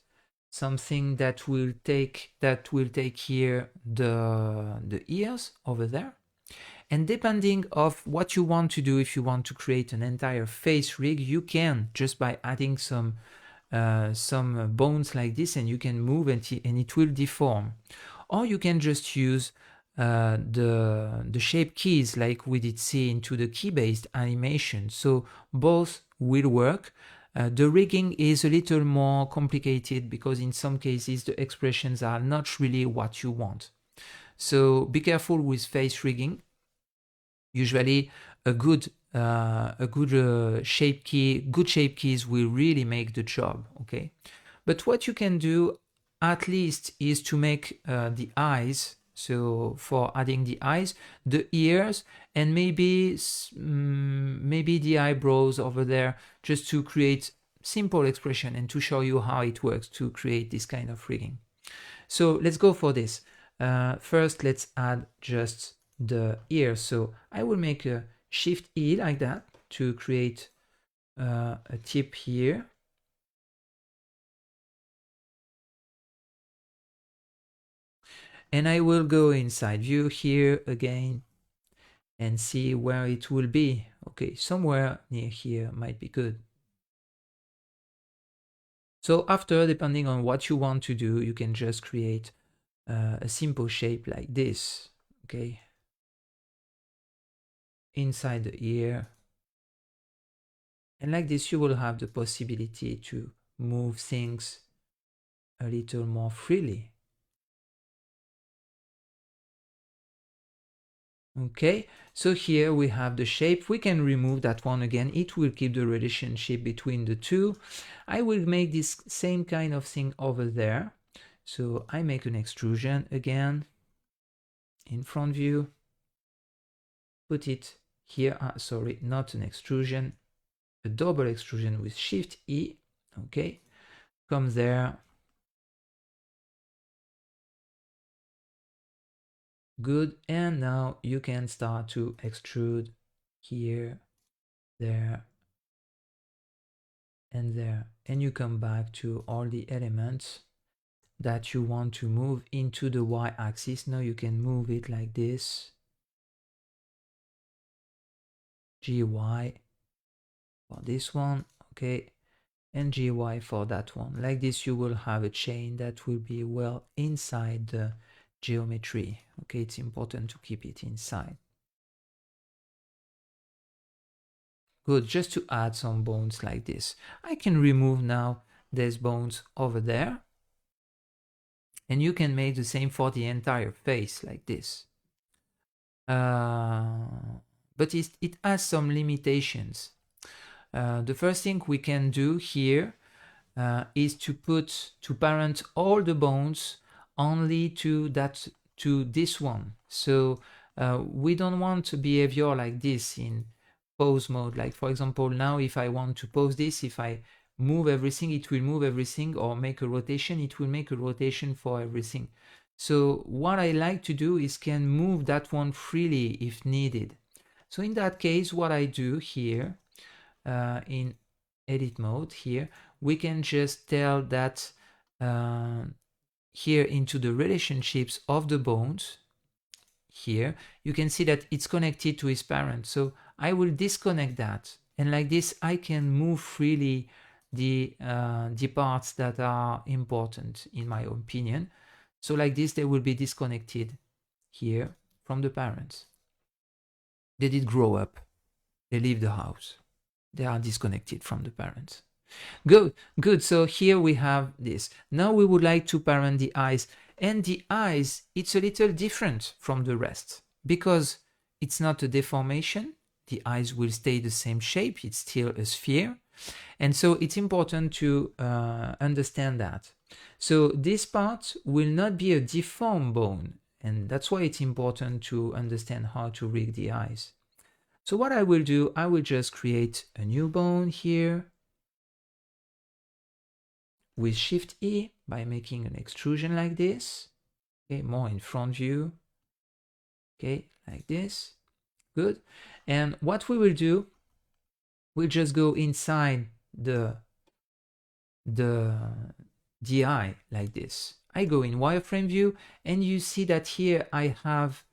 something that will take here the ears over there. And depending of what you want to do, if you want to create an entire face rig, you can just by adding some bones like this, and you can move and it will deform. Or you can just use the shape keys like we did see into the key-based animation. So both will work. The rigging is a little more complicated because in some cases the expressions are not really what you want. So be careful with face rigging. Usually a good shape key, good shape keys will really make the job. Okay, but what you can do at least is to make the eyes. So for adding the eyes, the ears, and maybe the eyebrows over there, just to create simple expression and to show you how it works to create this kind of rigging. So let's go for this. First, let's add just the ear. So I will make a Shift E like that to create a tip here. And I will go inside view here again and see where it will be. Okay, somewhere near here might be good. So after, depending on what you want to do, you can just create a simple shape like this. Okay, inside the ear. And like this, you will have the possibility to move things a little more freely. Okay, so here we have the shape. We can remove that one again. It will keep the relationship between the two. I will make this same kind of thing over there. So I make an extrusion again in front view. Put it here. Sorry, not an extrusion. A double extrusion with Shift E. Okay, come there. Good, and now you can start to extrude here, there, and there, and you come back to all the elements that you want to move into the y-axis. Now you can move it like this, GY for this one, okay, and GY for that one. Like this, you will have a chain that will be well inside the geometry. Okay, it's important to keep it inside. Good, just to add some bones like this. I can remove now these bones over there. And you can make the same for the entire face like this. But it has some limitations. The first thing we can do here is to parent all the bones only to this one. So we don't want a behavior like this in pose mode. Like for example, now if I want to pose this, if I move everything, it will move everything, or make a rotation, it will make a rotation for everything. So what I like to do is can move that one freely if needed. So in that case, what I do here in edit mode here, we can just tell that here into the relationships of the bones, here you can see that it's connected to his parent. So I will disconnect that, and like this I can move freely the parts that are important in my opinion. So like this they will be disconnected here from the parents. They did grow up, they leave the house, they are disconnected from the parents. Good, good. So here we have this. Now we would like to parent the eyes. And the eyes, it's a little different from the rest because it's not a deformation. The eyes will stay the same shape. It's still a sphere. And so it's important to understand that. So this part will not be a deformed bone. And that's why it's important to understand how to rig the eyes. So what I will do, I will just create a new bone here with Shift E by making an extrusion like this. Okay, more in front view. Okay, like this. Good. And what we will do, we'll just go inside the eye like this. I go in wireframe view, and you see that here I have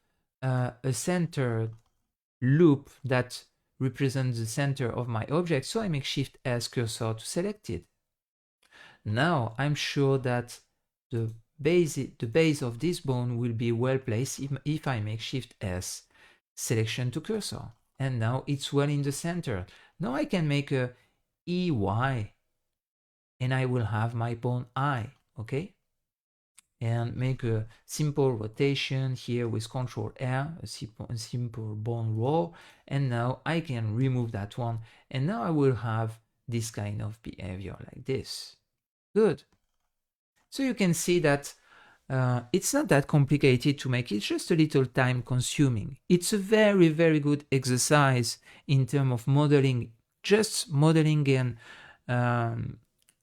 a center loop that represents the center of my object. So I make Shift S cursor to select it. Now I'm sure that the base of this bone will be well placed if I make Shift S selection to cursor. And now it's well in the center. Now I can make a EY and I will have my bone eye, okay? And make a simple rotation here with Control R, a simple bone roll. And now I can remove that one. And now I will have this kind of behavior like this. Good. So you can see that it's not that complicated to make. It's just a little time consuming. It's a very, very good exercise in terms of modeling, just modeling and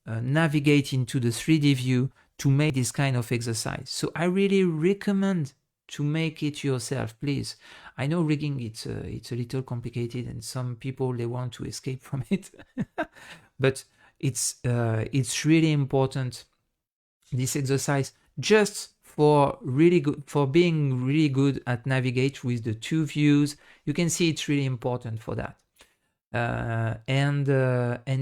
navigate into the 3D view to make this kind of exercise. So I really recommend to make it yourself, please. I know rigging, it's a little complicated and some people, they want to escape from it. But it's really important, this exercise, just for being really good at navigate with the two views. You can see it's really important for that. And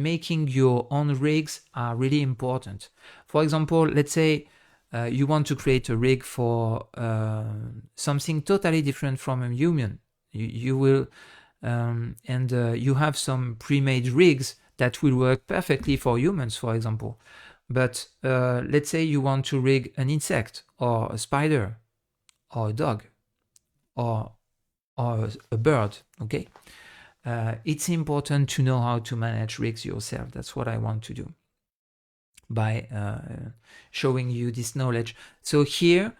making your own rigs are really important. For example, let's say you want to create a rig for something totally different from a human. You will you have some pre-made rigs that will work perfectly for humans, for example. But let's say you want to rig an insect or a spider or a dog or a bird, okay? It's important to know how to manage rigs yourself. That's what I want to do by showing you this knowledge. So here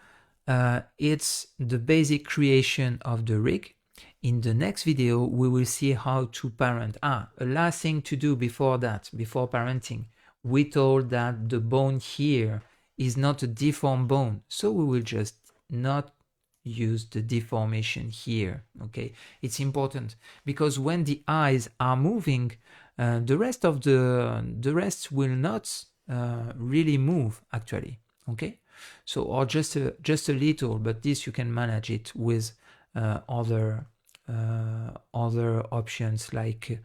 it's the basic creation of the rig. In the next video, we will see how to parent. A last thing to do before that, before parenting, we told that the bone here is not a deformed bone. So we will just not use the deformation here, okay? It's important because when the eyes are moving, the rest will not really move actually, okay? So, or just a little, but this you can manage it with other options like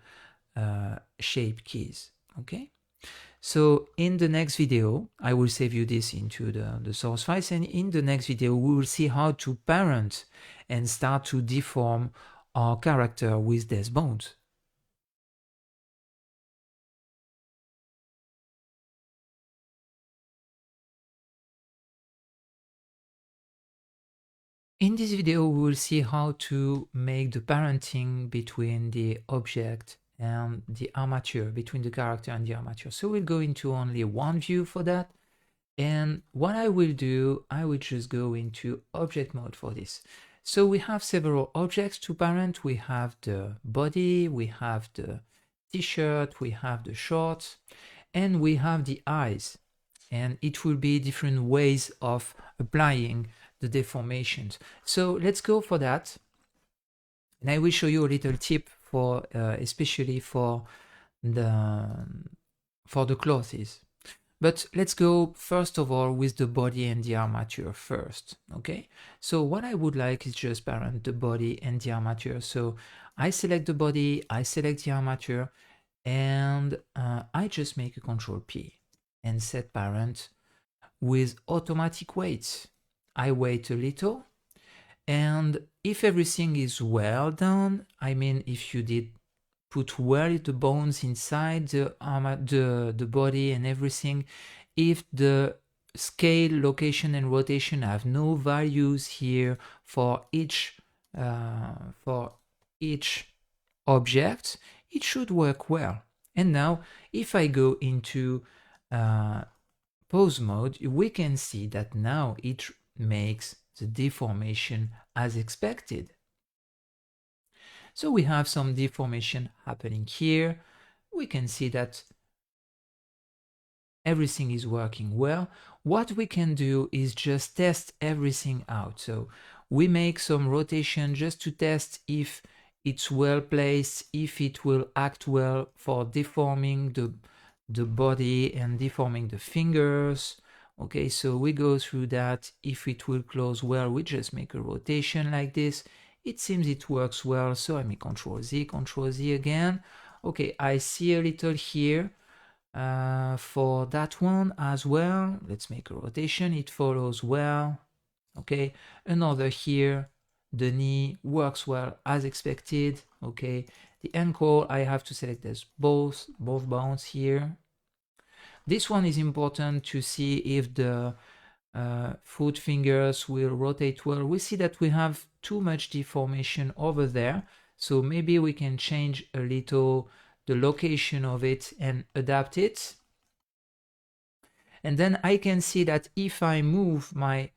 shape keys, okay? So in the next video, I will save you this into the source files, and in the next video, we will see how to parent and start to deform our character with these bones. In this video, we will see how to make the parenting between the object and the armature, between the character and the armature. So we'll go into only one view for that. And what I will do, I will just go into object mode for this. So we have several objects to parent. We have the body, we have the t-shirt, we have the shorts, and we have the eyes. And it will be different ways of applying the deformations. So let's go for that. And I will show you a little tip for, especially for the clothes. But let's go first of all with the body and the armature first, okay? So what I would like is just parent the body and the armature. So I select the body, I select the armature, and I just make a Control P and set parent with automatic weights. I wait a little, and if everything is well done, I mean if you did put well the bones inside the body and everything, if the scale, location and rotation have no values here for each object, it should work well. And now if I go into pose mode, we can see that now it makes the deformation as expected. So we have some deformation happening here. We can see that everything is working well. What we can do is just test everything out. So we make some rotation just to test if it's well placed, if it will act well for deforming the body and deforming the fingers. Okay, so we go through that. If it will close well, we just make a rotation like this. It seems it works well, so I make Control Z again. Okay, I see a little here for that one as well. Let's make a rotation, it follows well. Okay, another here, the knee works well as expected. Okay, the ankle, I have to select as both bones here. This one is important to see if the foot fingers will rotate well. We see that we have too much deformation over there, so maybe we can change a little the location of it and adapt it. And then I can see that if I move my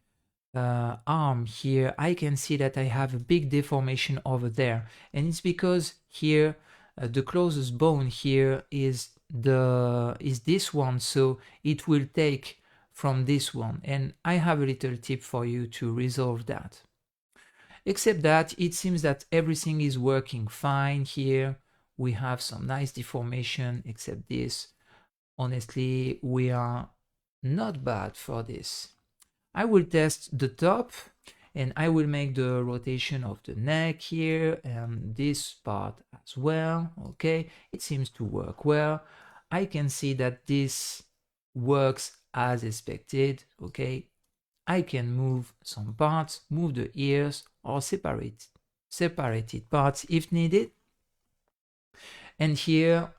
arm here, I can see that I have a big deformation over there, and it's because here the closest bone here is this one, so it will take from this one, and I have a little tip for you to resolve that. Except that it seems that everything is working fine here. We have some nice deformation, except this. Honestly, we are not bad for this. I will test the top, and I will make the rotation of the neck here and this part as well. Okay, it seems to work well. I can see that this works as expected. Okay, I can move some parts, move the ears, or separated parts if needed. And here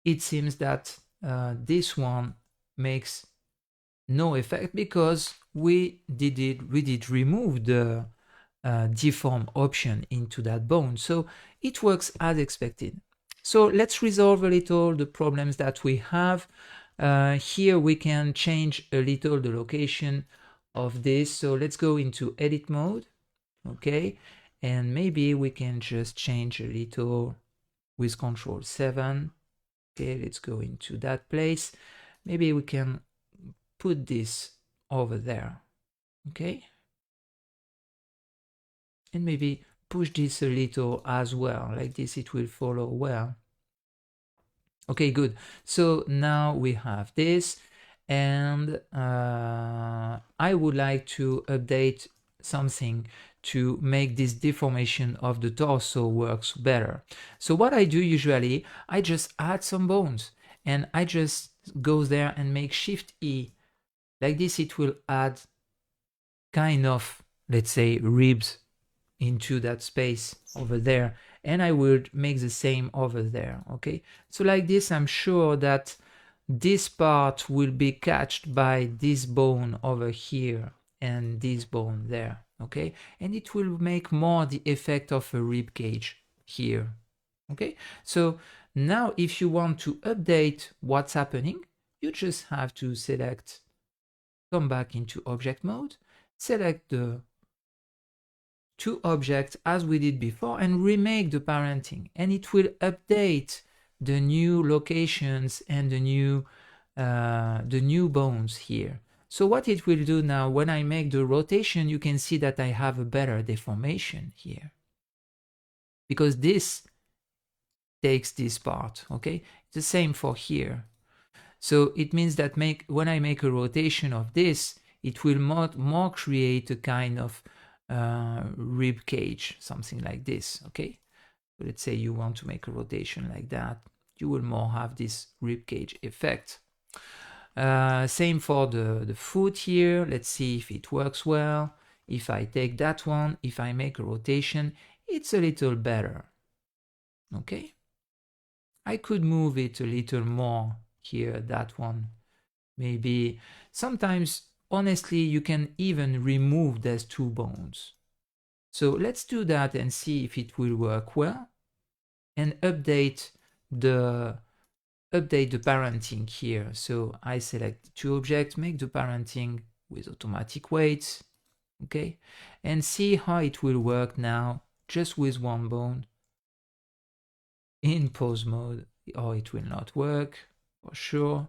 it seems that this one makes no effect because we did remove the deform option into that bone, so it works as expected. So let's resolve a little the problems that we have. Here we can change a little the location of this, so let's go into edit mode. Okay, and maybe we can just change a little with Control 7. Okay, let's go into that place. Maybe we can put this over there. Okay, and maybe push this a little as well, like this it will follow well. Okay, good. So now we have this, and I would like to update something to make this deformation of the torso works better. So what I do usually, I just add some bones, and I just go there and make Shift E. Like this, it will add kind of, let's say, ribs into that space over there, and I would make the same over there. Okay, so like this, I'm sure that this part will be catched by this bone over here and this bone there. Okay, and it will make more the effect of a rib cage here. Okay, so now if you want to update what's happening, you just have to select, come back into object mode, select the two objects as we did before, and remake the parenting, and it will update the new locations and the new bones here. So what it will do now, when I make the rotation, you can see that I have a better deformation here, because this takes this part. Okay, the same for here. So it means that when I make a rotation of this, it will more create a kind of rib cage, something like this. Okay, so let's say you want to make a rotation like that, you will more have this rib cage effect. Same for the foot here. Let's see if it works well. If I take that one, if I make a rotation, it's a little better. Okay, I could move it a little more here, that one. Maybe sometimes, honestly, you can even remove those two bones. So let's do that and see if it will work well, and update the parenting here. So I select two objects, make the parenting with automatic weights, okay, and see how it will work now just with one bone in pose mode, or it will not work for sure.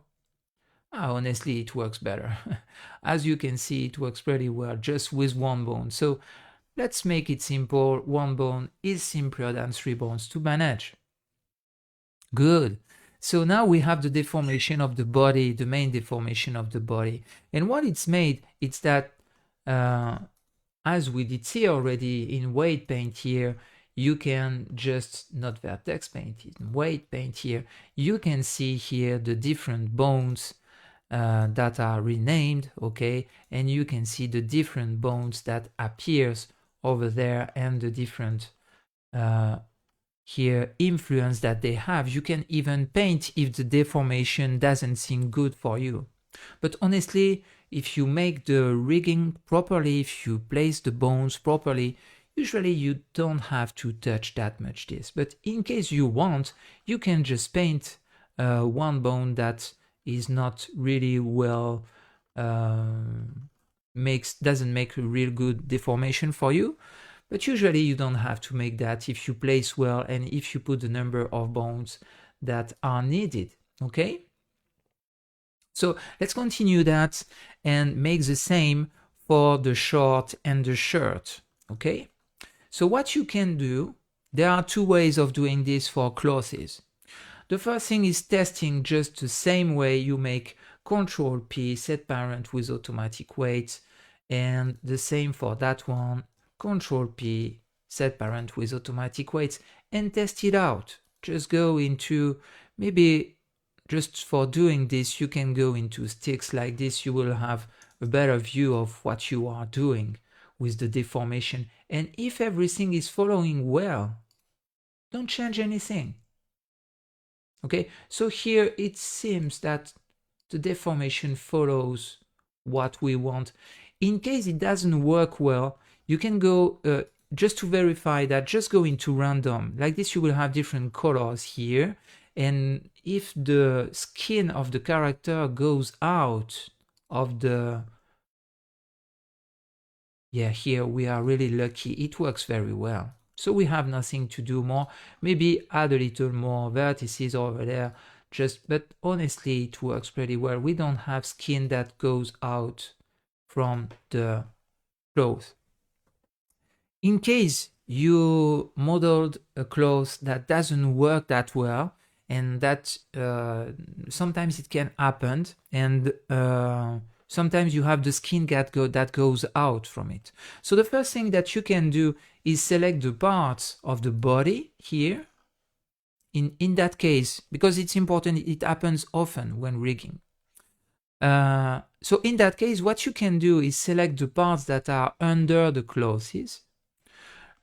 Honestly, it works better. As you can see, it works pretty well just with one bone. So let's make it simple. One bone is simpler than three bones to manage. Good. So now we have the deformation of the body, the main deformation of the body. And what it's made, it's that, as we did see already in weight paint here, you can just, not vertex paint, in weight paint here, you can see here the different bones that are renamed, okay, and you can see the different bones that appears over there and the different here influence that they have. You can even paint if the deformation doesn't seem good for you. But honestly, if you make the rigging properly, if you place the bones properly, usually you don't have to touch that much this. But in case you want, you can just paint one bone that is not really well, doesn't make a real good deformation for you. But usually you don't have to make that if you place well and if you put the number of bones that are needed. Okay, so let's continue that and make the same for the short and the shirt. Okay, so what you can do, there are two ways of doing this for clothes. The first thing is testing just the same way you make Control P, set parent with automatic weights, and the same for that one, Control P, set parent with automatic weights, and test it out. Just go into, maybe just for doing this, you can go into sticks like this. You will have a better view of what you are doing with the deformation. And if everything is following well, don't change anything. Okay, so here it seems that the deformation follows what we want. In case it doesn't work well, you can go, just to verify that, just go into random. Like this, you will have different colors here. And if the skin of the character goes out of the, yeah, here we are really lucky. It works very well. So we have nothing to do more. Maybe add a little more vertices over there. But honestly, it works pretty well. We don't have skin that goes out from the cloth. In case you modeled a cloth that doesn't work that well, and that sometimes it can happen, and sometimes you have the skin that goes out from it. So the first thing that you can do is select the parts of the body here in that case, because it's important, it happens often when rigging. So in that case, what you can do is select the parts that are under the clothes.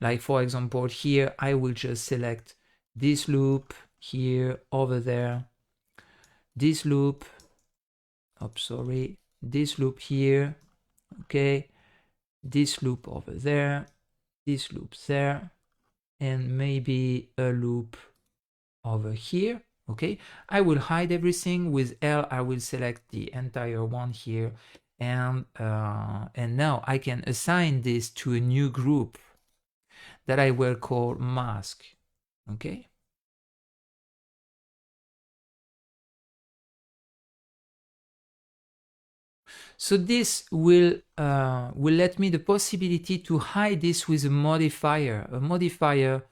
Like for example, here I will just select this loop here, over there, this loop, this loop here, okay, this loop over there, this loop there, and maybe a loop over here. Okay, I will hide everything. With L, I will select the entire one here, and now I can assign this to a new group that I will call mask. Okay. So this will let me the possibility to hide this with a modifier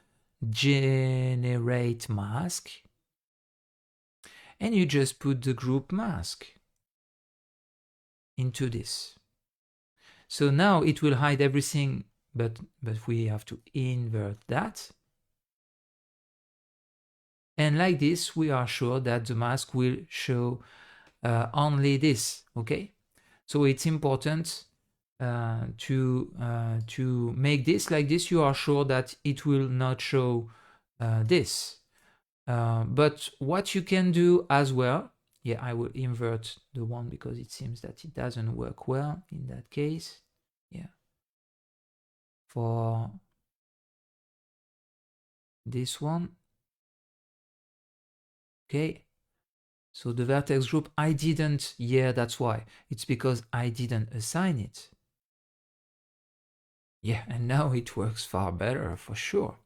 generate mask, and you just put the group mask into this. So now it will hide everything, but we have to invert that. And like this, we are sure that the mask will show only this, okay? So it's important to make this like this. You are sure that it will not show this. But what you can do as well, yeah, I will invert the one because it seems that it doesn't work well in that case. Yeah. For this one. Okay. So the vertex group, I didn't, yeah, that's why. It's because I didn't assign it. Yeah, and now it works far better for sure.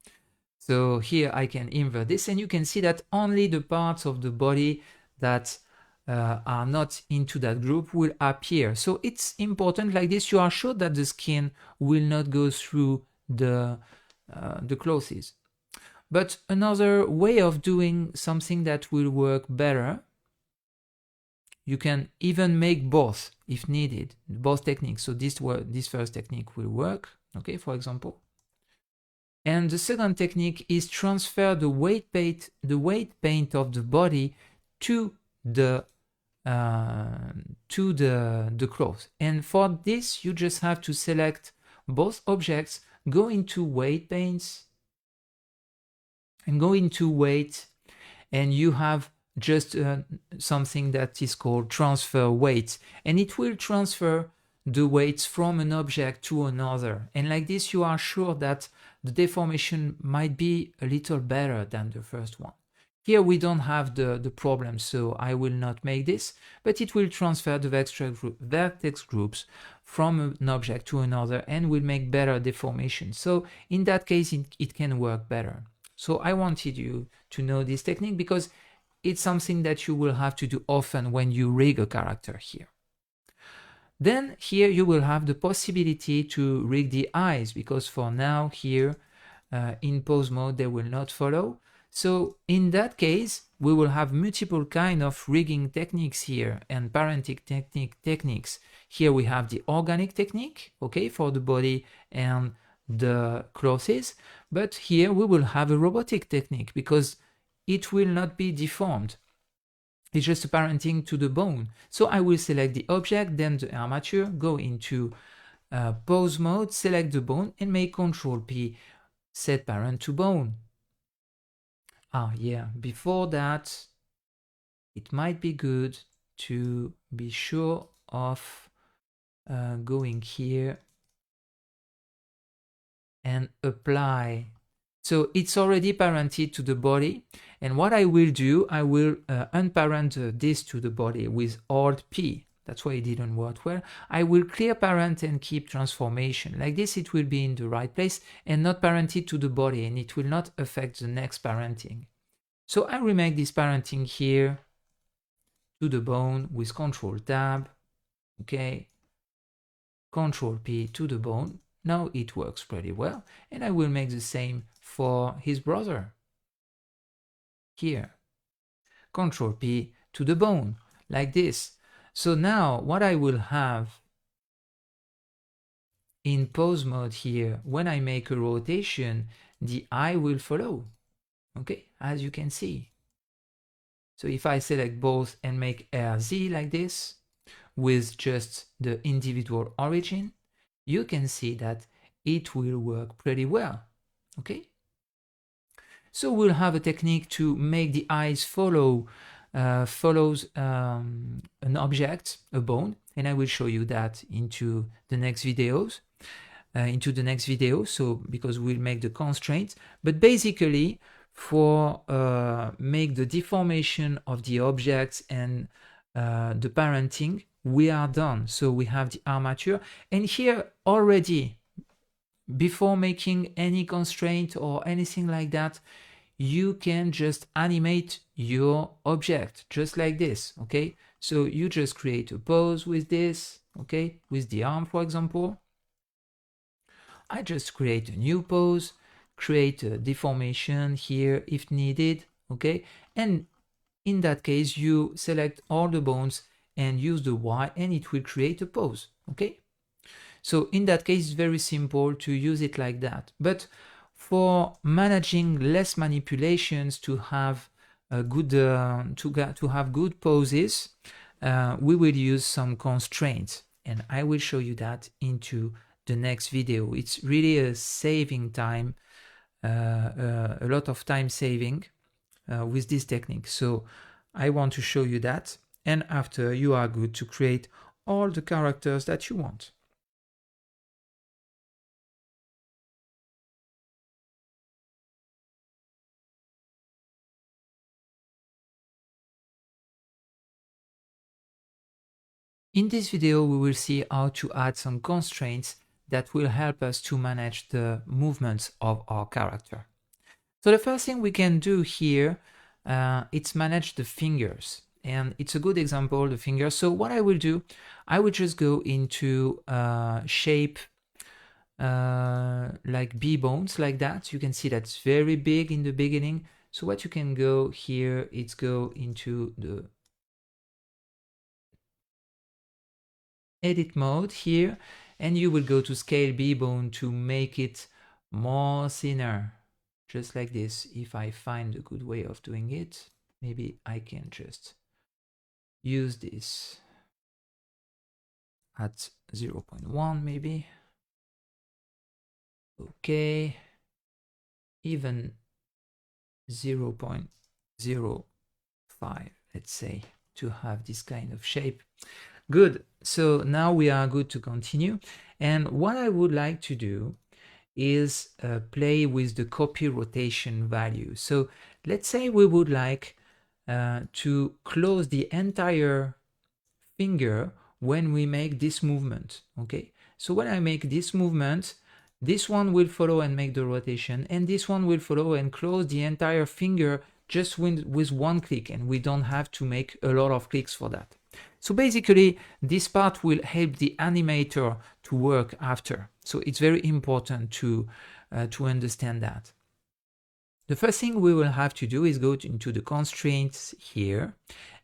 So here I can invert this, and you can see that only the parts of the body that are not into that group will appear. So it's important like this. You are sure that the skin will not go through the clothes. But another way of doing something that will work better, you can even make both if needed, both techniques. So this first technique will work, okay, for example. And the second technique is transfer the weight paint of the body to the cloth. And for this, you just have to select both objects, go into weight paints, and go into weight, and you have just something that is called transfer weight, and it will transfer the weights from an object to another. And like this, you are sure that the deformation might be a little better than the first one. Here we don't have the problem, so I will not make this, but it will transfer the vertex groups from an object to another and will make better deformation. So in that case, it can work better. So I wanted you to know this technique because it's something that you will have to do often when you rig a character here. Then here you will have the possibility to rig the eyes, because for now here in pose mode they will not follow. So in that case, we will have multiple kind of rigging techniques here and parenting techniques. Here we have the organic technique, okay, for the body and the clothes, but here we will have a robotic technique because it will not be deformed. It's just a parenting to the bone. So I will select the object, then the armature, go into pose mode, select the bone, and make Control P, set parent to bone. Ah, yeah, before that, it might be good to be sure of going here and apply. So it's already parented to the body. And what I will do, I will unparent this to the body with Alt P. That's why it didn't work well. I will clear parent and keep transformation. Like this, it will be in the right place and not parented to the body, and it will not affect the next parenting. So I remake this parenting here to the bone with Control Tab. Okay. Control P to the bone. Now it works pretty well. And I will make the same for his brother. Here. Control P to the bone, like this. So now what I will have in pose mode here, when I make a rotation, the eye will follow. okay, as you can see. So if I select both and make RZ like this, with just the individual origin, you can see that it will work pretty well, okay? So we'll have a technique to make the eyes follows an object, a bone, and I will show you that into the next videos. So because we'll make the constraints, but basically for make the deformation of the objects and the parenting, we are done. So we have the armature, and here already, before making any constraint or anything like that, you can just animate your object just like this, okay? So you just create a pose with this, okay? With the arm, for example. I just create a new pose, create a deformation here if needed, okay? And in that case, you select all the bones and use the Y and it will create a pose, okay? So in that case, it's very simple to use it like that. But for managing less manipulations to have a good to have good poses, we will use some constraints, and I will show you that into the next video. It's really a saving time, a lot of time saving with this technique. So I want to show you that, and after you are good to create all the characters that you want. In this video, we will see how to add some constraints that will help us to manage the movements of our character. So the first thing we can do here, it's manage the fingers. And it's a good example, the fingers. So what I will do, I will just go into shape like B bones like that. You can see that's very big in the beginning. So what you can go here, it's go into the edit mode here, and you will go to scale B bone to make it more thinner, just like this. If I find a good way of doing it, maybe I can just use this at 0.1 maybe. Okay, even 0.05, let's say, to have this kind of shape. Good. So now we are good to continue. And what I would like to do is play with the copy rotation value. So let's say we would like to close the entire finger when we make this movement. Okay. So when I make this movement, this one will follow and make the rotation, and this one will follow and close the entire finger just with one click, and we don't have to make a lot of clicks for that. So basically, this part will help the animator to work after. So it's very important to understand that. The first thing we will have to do is go into the constraints here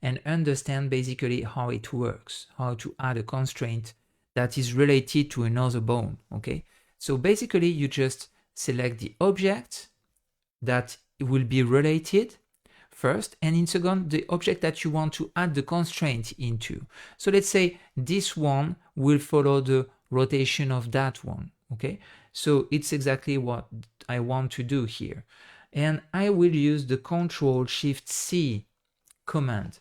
and understand basically how it works, how to add a constraint that is related to another bone, okay? So basically, you just select the object that will be related first, and in second, the object that you want to add the constraint into. So let's say this one will follow the rotation of that one, okay? So it's exactly what I want to do here. And I will use the Control-Shift-C command,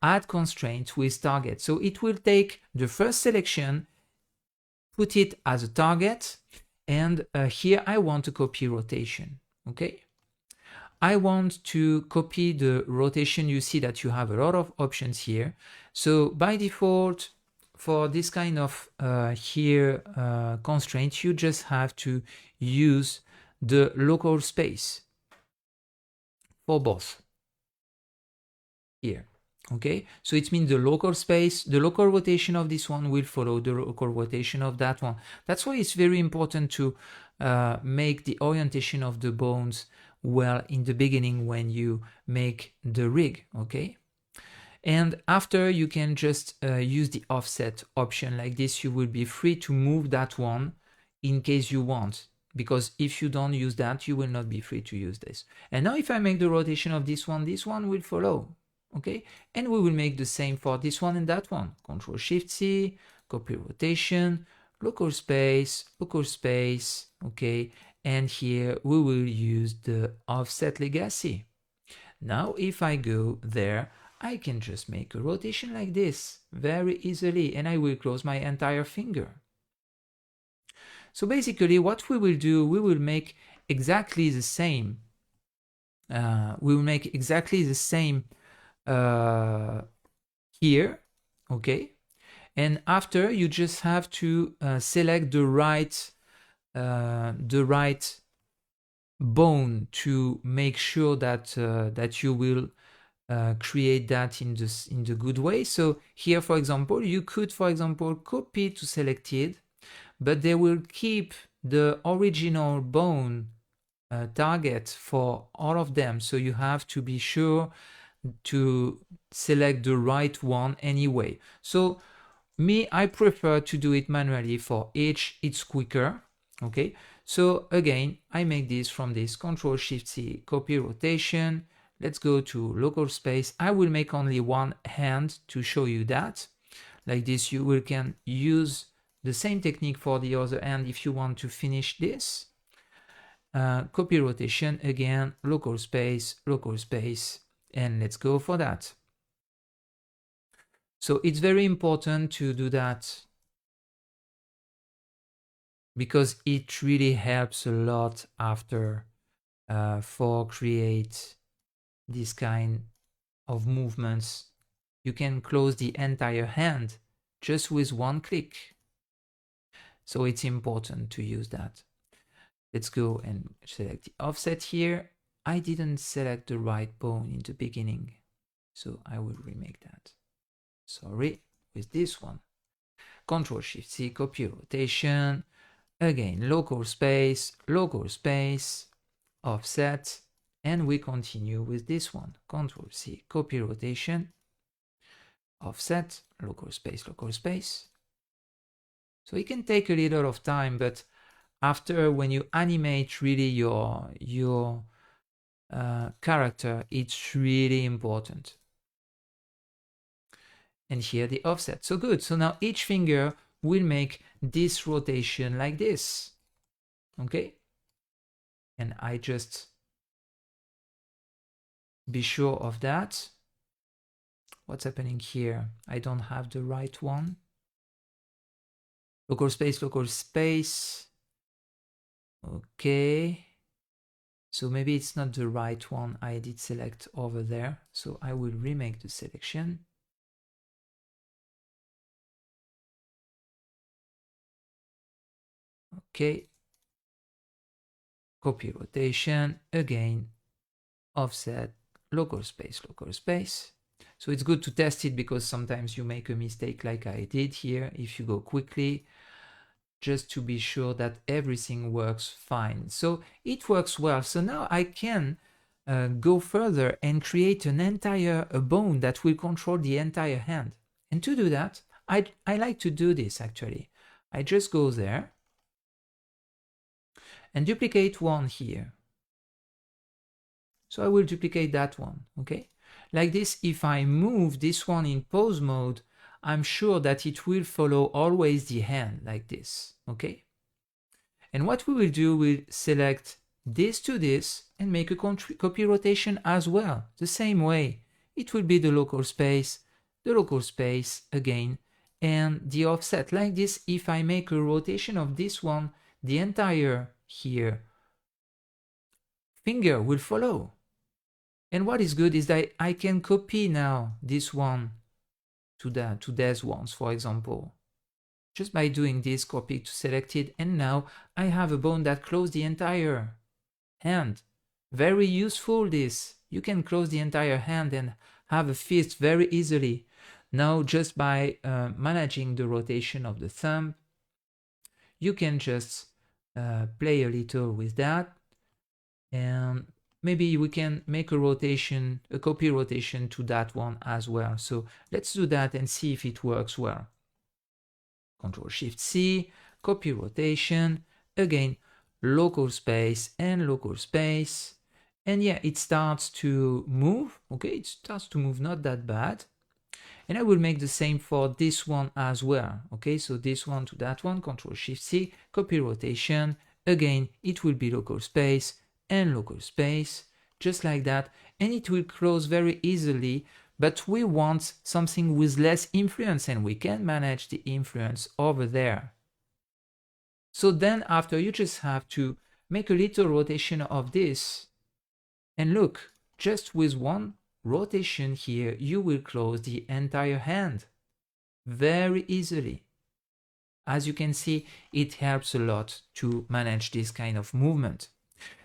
add constraint with target. So it will take the first selection, put it as a target, and here I want to copy rotation, okay? I want to copy the rotation. You see that you have a lot of options here. So by default, for this kind of constraint, you just have to use the local space for both here. Okay, so it means the local space, the local rotation of this one will follow the local rotation of that one. That's why it's very important to make the orientation of the bones well in the beginning when you make the rig, okay? And after, you can just use the offset option like this. You will be free to move that one in case you want. because if you don't use that, you will not be free to use this. And now if I make the rotation of this one will follow, okay? And we will make the same for this one and that one. Control Shift C, copy rotation, local space, okay? And here we will use the offset legacy. Now if I go there, I can just make a rotation like this very easily, and I will close my entire finger. So basically what we will do, we will make exactly the same. We will make exactly the same here, okay? And after, you just have to select the right bone to make sure that that you will create that in the good way. So here, for example, you could, for example, copy to selected, but they will keep the original bone target for all of them. So you have to be sure to select the right one anyway. So me, I prefer to do it manually for each, it's quicker, okay? So again, I make this from this Control Shift C, copy rotation. Let's go to local space. I will make only one hand to show you that. Like this, you can use the same technique for the other hand if you want to finish this. Copy rotation, again, local space, and let's go for that. So it's very important to do that because it really helps a lot after for create this kind of movements. You can close the entire hand just with one click. So it's important to use that. Let's go and select the offset here. I didn't select the right bone in the beginning, so I will remake that. Sorry, with this one. Control Shift C, copy rotation. Again, local space, offset, and we continue with this one. Control C, copy rotation, offset, local space. So it can take a little of time, but after, when you animate really your character, it's really important. And here the offset. So good. So now each finger will make this rotation like this. Okay? And I just be sure of that. What's happening here? I don't have the right one. Local space. Okay. So maybe it's not the right one I did select over there. So I will remake the selection. Okay. Copy rotation, again, offset, local space. So it's good to test it because sometimes you make a mistake like I did here. If you go quickly, just to be sure that everything works fine. So it works well. So now I can go further and create an entire bone that will control the entire hand. And to do that, I like to do this actually. I just go there and duplicate one here. So I will duplicate that one, okay? Like this, if I move this one in pose mode, I'm sure that it will follow always the hand like this, okay? And what we will do, we'll select this to this and make a copy rotation as well. The same way, it will be the local space again, and the offset. Like this, if I make a rotation of this one, the entire here finger will follow. And what is good is that I can copy now this one to these ones, for example. Just by doing this, copy to selected, and now I have a bone that closes the entire hand. Very useful this. You can close the entire hand and have a fist very easily. Now just by managing the rotation of the thumb, you can just play a little with that, and maybe we can make a rotation, a copy rotation to that one as well. So let's do that and see if it works well. Control Shift C, copy rotation, again, local space and local space. And yeah, it starts to move. Okay, it starts to move, not that bad. And I will make the same for this one as well. Okay, so this one to that one, Control Shift C, copy rotation. Again, it will be local space and local space, just like that. And it will close very easily, but we want something with less influence, and we can manage the influence over there. So then after, you just have to make a little rotation of this. And look, just with one rotation here, you will close the entire hand very easily. As you can see, it helps a lot to manage this kind of movement.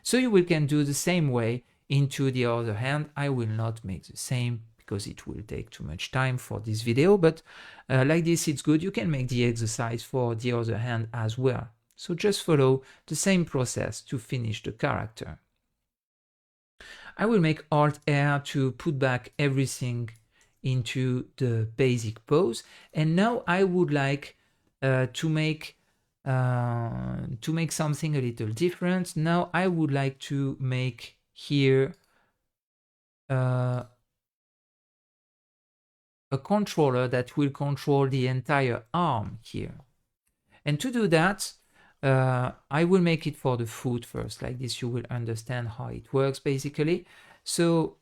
So you can do the same way into the other hand. I will not make the same because it will take too much time for this video, but like this, it's good. You can make the exercise for the other hand as well. So just follow the same process to finish the character. I will make Alt-R to put back everything into the basic pose. And now I would like to make something a little different. Now I would like to make here a controller that will control the entire arm here. And to do that, I will make it for the foot first. Like this, you will understand how it works basically. So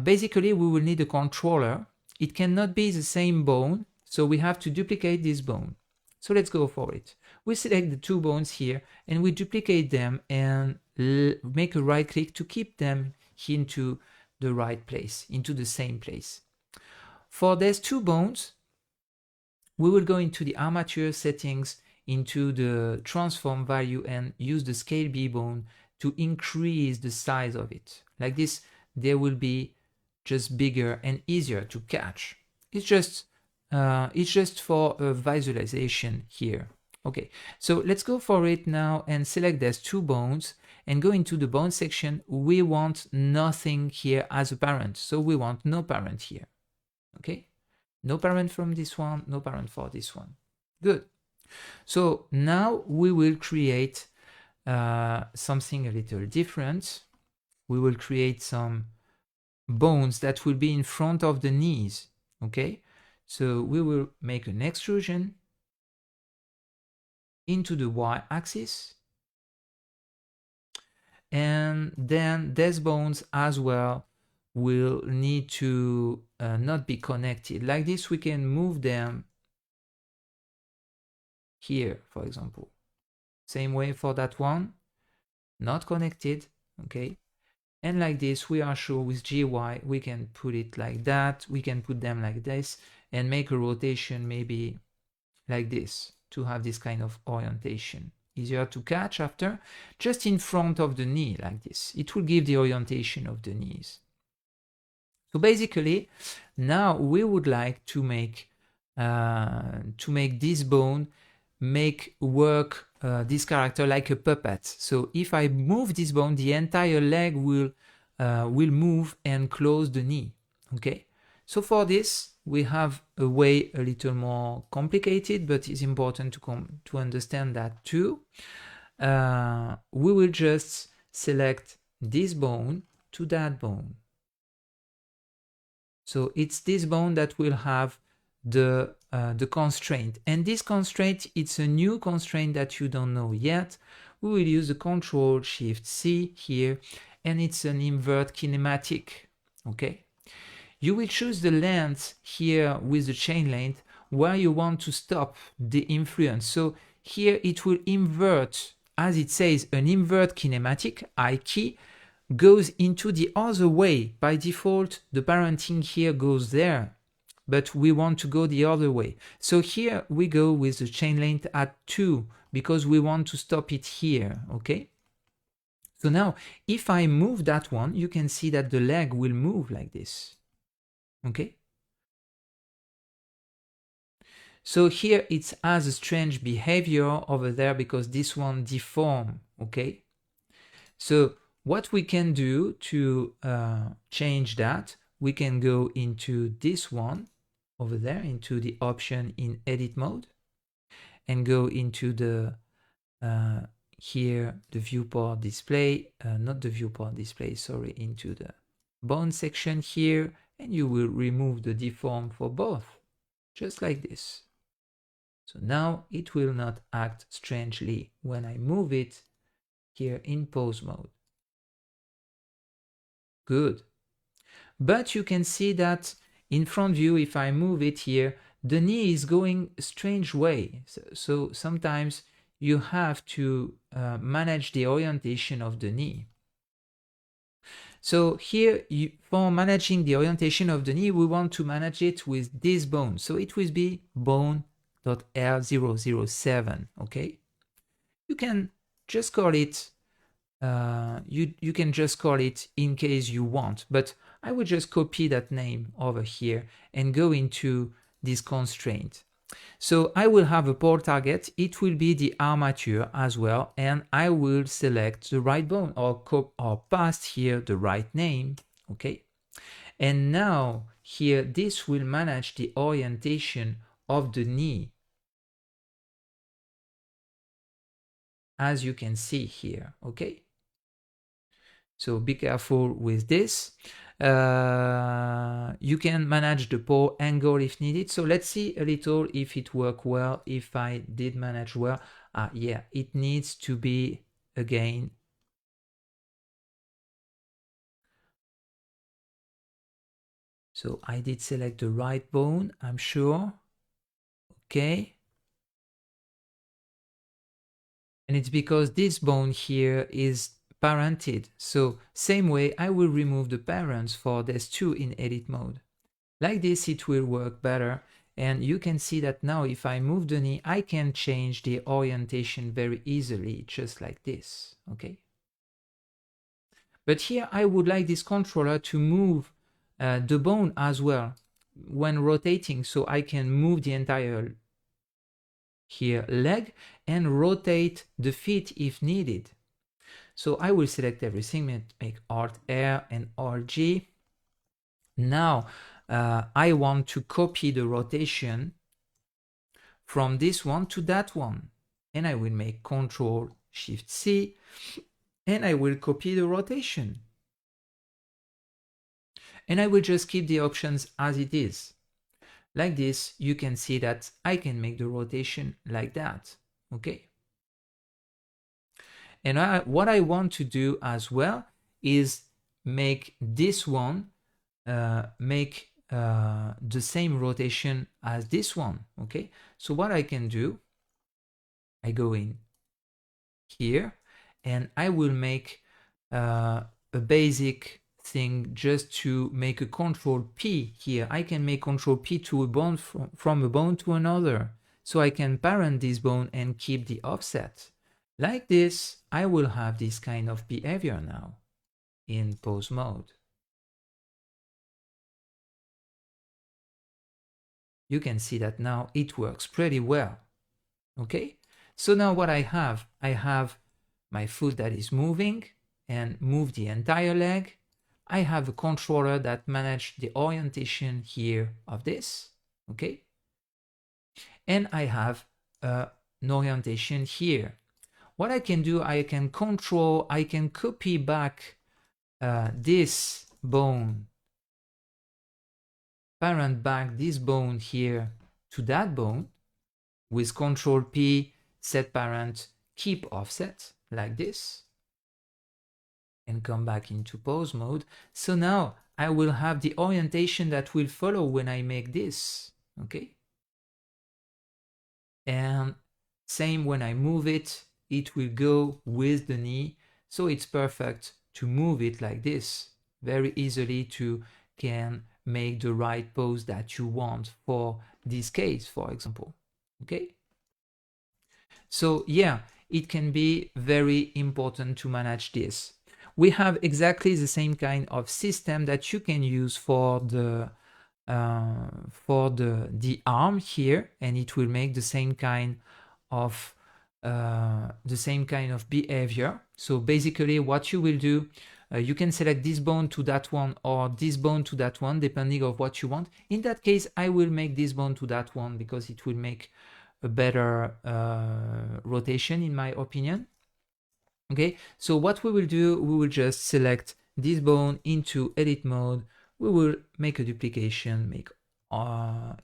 basically, we will need a controller. It cannot be the same bone, so we have to duplicate this bone. So let's go for it. We select the two bones here and we duplicate them and make a right click to keep them into the right place, into the same place. For these two bones, we will go into the armature settings, into the transform value, and use the scale B bone to increase the size of it. Like this, they will be just bigger and easier to catch. It's just for a visualization here. Okay, so let's go for it now and select these two bones and go into the bone section. We want nothing here as a parent, so we want no parent here. Okay, no parent from this one, no parent for this one. Good. So now we will create something a little different. We will create some bones that will be in front of the knees. Okay, so we will make an extrusion into the y-axis, and then these bones as well will need to not be connected. Like this, we can move them here, for example. Same way for that one, not connected. Okay, and like this, we are sure with GY we can put it like that. We can put them like this and make a rotation maybe like this to have this kind of orientation. Easier to catch after, just in front of the knee like this. It will give the orientation of the knees. So basically, now we would like to make this bone work this character like a puppet. So if I move this bone, the entire leg will move and close the knee. Okay. So for this, we have a way a little more complicated, but it's important to understand that too. We will just select this bone to that bone. So it's this bone that will have the constraint. And this constraint, it's a new constraint that you don't know yet. We will use the Control Shift C here, and it's an invert kinematic. Okay. You will choose the length here with the chain length where you want to stop the influence. So here it will invert, as it says, an invert kinematic, I key, goes into the other way. By default, the parenting here goes there, but we want to go the other way. So here we go with the chain length at 2 because we want to stop it here, okay? So now, if I move that one, you can see that the leg will move like this. Okay, so here it has a strange behavior over there because this one deform. Okay, so what we can do to change that, we can go into this one over there, into the option in edit mode, and go into the here the viewport display, not the viewport display, sorry, into the bone section here, and you will remove the deform for both, just like this. So now it will not act strangely when I move it here in pose mode. Good. But you can see that in front view, if I move it here, the knee is going a strange way. So sometimes you have to manage the orientation of the knee. So here, for managing the orientation of the knee, we want to manage it with this bone. So it will be bone.R007, okay? You can just call it, you can just call it in case you want, but I would just copy that name over here and go into this constraint. So I will have a port target, it will be the armature as well, and I will select the right bone or paste here the right name, okay? And now here, this will manage the orientation of the knee, as you can see here, okay? So be careful with this. You can manage the pore angle if needed. So let's see a little if it worked well, if I did manage well. Yeah, it needs to be again. So I did select the right bone, I'm sure. Okay. And it's because this bone here is parented. So same way, I will remove the parents for this two in edit mode. Like this, it will work better. And you can see that now if I move the knee, I can change the orientation very easily, just like this, okay? But here I would like this controller to move the bone as well when rotating, so I can move the entire here leg and rotate the feet if needed. So I will select everything, make Alt R and Alt G. Now I want to copy the rotation from this one to that one, and I will make Ctrl Shift C and I will copy the rotation, and I will just keep the options as it is. Like this, you can see that I can make the rotation like that, okay? And what I want to do as well is make this one make the same rotation as this one, okay? So what I can do, I go in here and I will make a basic thing just to make a Control P here. I can make Control P to a bone from a bone to another. So I can parent this bone and keep the offset. Like this, I will have this kind of behavior now in pose mode. You can see that now it works pretty well. Okay, so now what I have my foot that is moving and move the entire leg. I have a controller that manages the orientation here of this, okay? And I have an orientation here. What I can do, I can copy back this bone, parent back this bone here to that bone with Control P, set parent, keep offset, like this, and come back into pose mode. So now I will have the orientation that will follow when I make this, okay? And same when I move it, it will go with the knee. So it's perfect to move it like this, very easily to can make the right pose that you want for this case, for example, okay? So yeah, it can be very important to manage this. We have exactly the same kind of system that you can use for the arm here, and it will make the same kind of behavior. So basically, what you will do, you can select this bone to that one or this bone to that one, depending on what you want. In that case, I will make this bone to that one because it will make a better rotation in my opinion. Okay, so what we will do, we will just select this bone into edit mode. We will make a duplication, make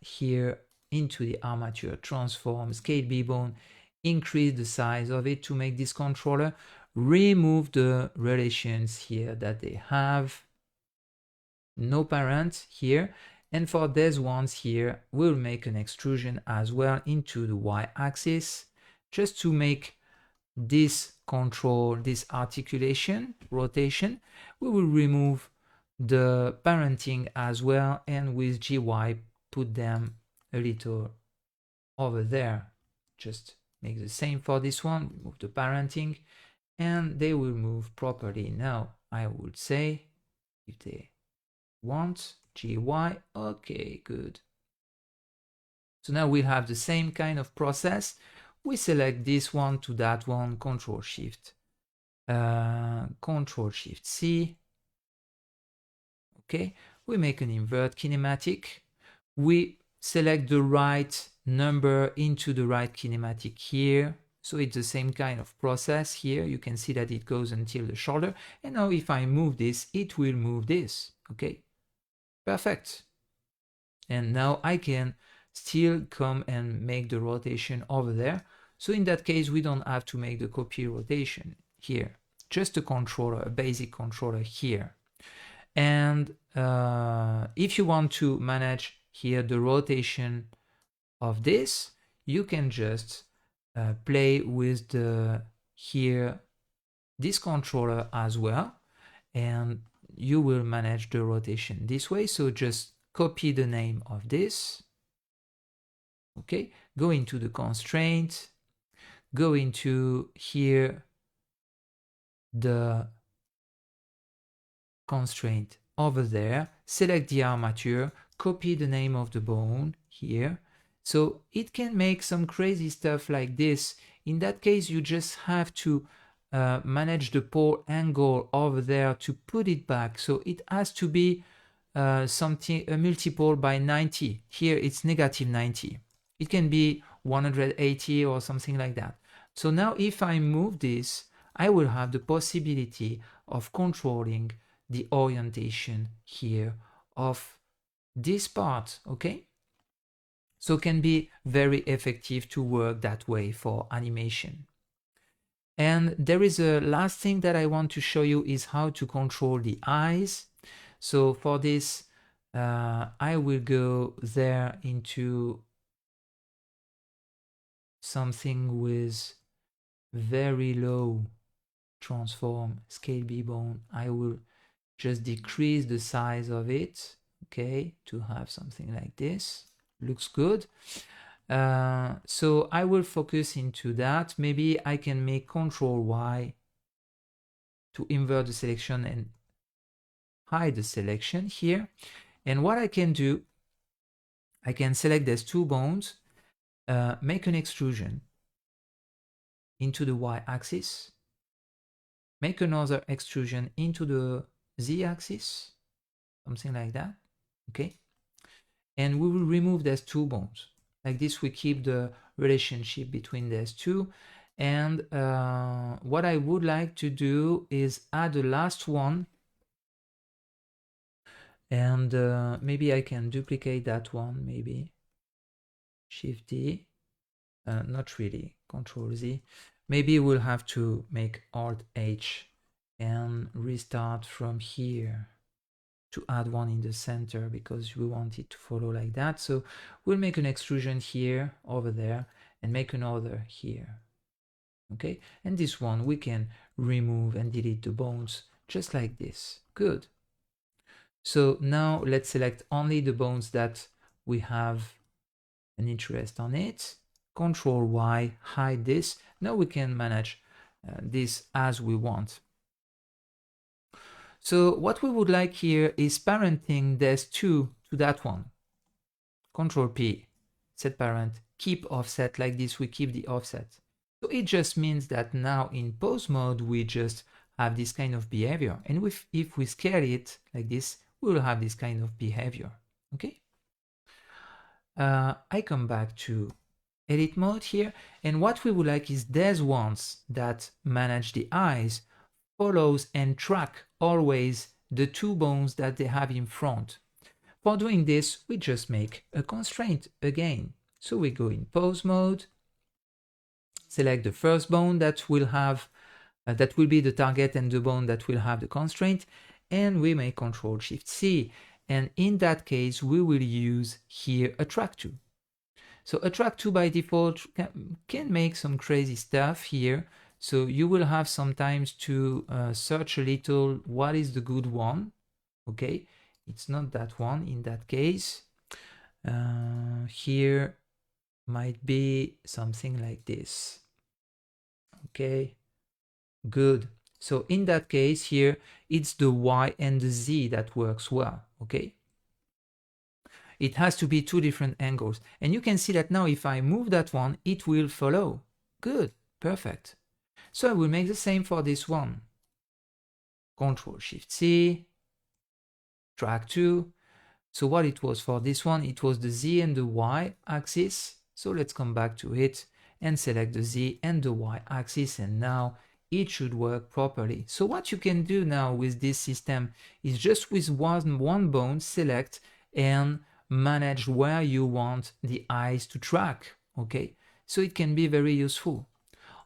here into the armature, transform, scale B bone, increase the size of it to make this controller, remove the relations here that they have, no parent here, and for these ones here, we'll make an extrusion as well into the y-axis, just to make this control, this articulation, rotation. We will remove the parenting as well, and with GY put them a little over there. Just make the same for this one, remove the parenting, and they will move properly. Now I would say, if they want, GY, okay, good. So now we have the same kind of process. We select this one to that one, Control Shift C. Okay, we make an invert kinematic. We select the right number into the right kinematic here. So it's the same kind of process here. You can see that it goes until the shoulder. And now if I move this, it will move this. Okay, perfect. And now I can still come and make the rotation over there. So in that case, we don't have to make the copy rotation here, just a controller, a basic controller here. And if you want to manage here the rotation of this, you can just play with the here this controller as well, and you will manage the rotation this way. So just copy the name of this. Okay, go into the constraint, go into here the constraint over there, select the armature, copy the name of the bone here. So it can make some crazy stuff like this. In that case, you just have to manage the pole angle over there to put it back. So it has to be something, a multiple by 90. Here it's negative 90. It can be 180 or something like that. So now if I move this, I will have the possibility of controlling the orientation here of this part, okay? So it can be very effective to work that way for animation. And there is a last thing that I want to show you is how to control the eyes. So for this, I will go there into something with very low transform, scale B bone. I will just decrease the size of it, okay, to have something like this. Looks good. So I will focus into that. Maybe I can make Control Y to invert the selection and hide the selection here. And what I can do, I can select these two bones, make an extrusion into the y-axis, make another extrusion into the z-axis, something like that, okay? And we will remove these two bones. Like this, we keep the relationship between these two. And what I would like to do is add the last one. And maybe I can duplicate that one, maybe. Shift D. Not really, Control Z. Maybe we'll have to make Alt H and restart from here to add one in the center because we want it to follow like that. So we'll make an extrusion here, over there, and make another here. Okay, and this one we can remove and delete the bones just like this. Good. So now let's select only the bones that we have an interest on it. Control Y, hide this. Now we can manage this as we want. So what we would like here is parenting this two to that one. Control P, set parent, keep offset. Like this, we keep the offset. So it just means that now in pose mode, we just have this kind of behavior. And if we scale it like this, we will have this kind of behavior. Okay. I come back to edit mode here. And what we would like is these ones that manage the eyes follows and track always the two bones that they have in front. For doing this, we just make a constraint again. So we go in pose mode, select the first bone that will have that will be the target and the bone that will have the constraint, and we make Ctrl Shift C. And in that case, we will use here a track to. So a track to by default can make some crazy stuff here. So you will have sometimes to search a little what is the good one. Okay, it's not that one in that case. Here might be something like this. Okay, good. So in that case here, it's the Y and the Z that works well. Okay. It has to be two different angles. And you can see that now if I move that one, it will follow. Good, perfect. So I will make the same for this one. Ctrl Shift C, track 2. So what it was for this one, it was the Z and the Y axis. So let's come back to it and select the Z and the Y axis, and now it should work properly. So what you can do now with this system is just with one bone select and manage where you want the eyes to track. Okay, so it can be very useful.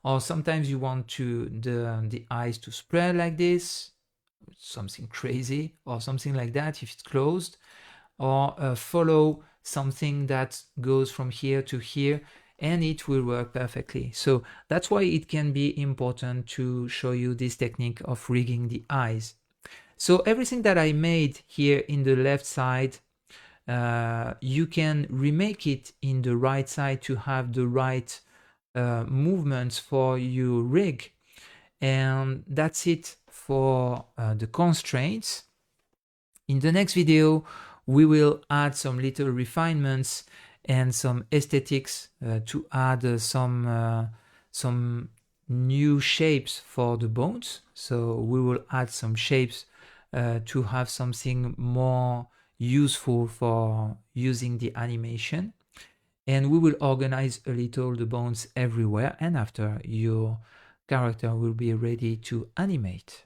Or sometimes you want the eyes to spread like this, something crazy or something like that if it's closed, or follow something that goes from here to here, and it will work perfectly. So that's why it can be important to show you this technique of rigging the eyes. So everything that I made here in the left side, you can remake it in the right side to have the right movements for your rig. And that's it for the constraints. In the next video, we will add some little refinements and some aesthetics to add some new shapes for the bones. So we will add some shapes to have something more useful for using the animation. And we will organize a little the bones everywhere, and after your character will be ready to animate.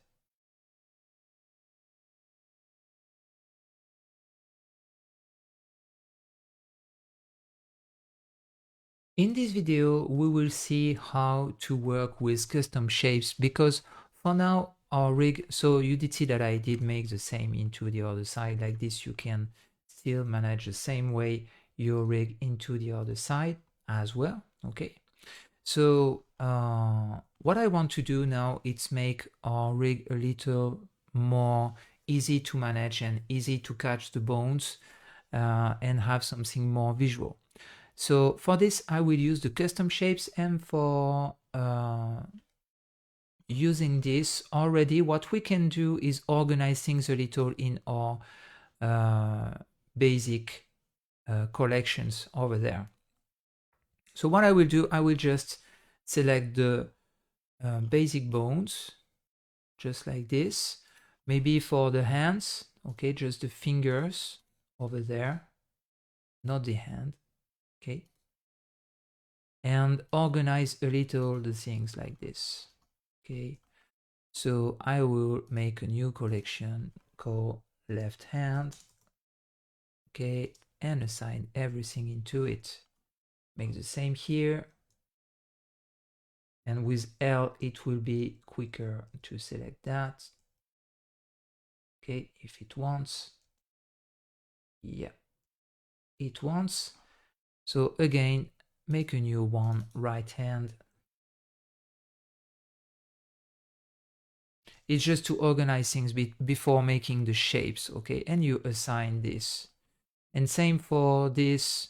In this video, we will see how to work with custom shapes, because for now our rig, so you did see that I did make the same into the other side like this. You can still manage the same way your rig into the other side as well. Okay, so what I want to do now is make our rig a little more easy to manage and easy to catch the bones and have something more visual. So for this, I will use the custom shapes, and for using this already, what we can do is organize things a little in our basic collections over there. So what I will do, I will just select the basic bones, just like this. Maybe for the hands, okay, just the fingers over there, not the hand. Okay, and organize a little the things like this. Okay, so I will make a new collection called left hand. Okay, and assign everything into it. Make the same here, and with L it will be quicker to select that. Okay, if it wants, yeah, it wants. So again, make a new one, right hand. It's just to organize things before making the shapes, okay? And you assign this. And same for this.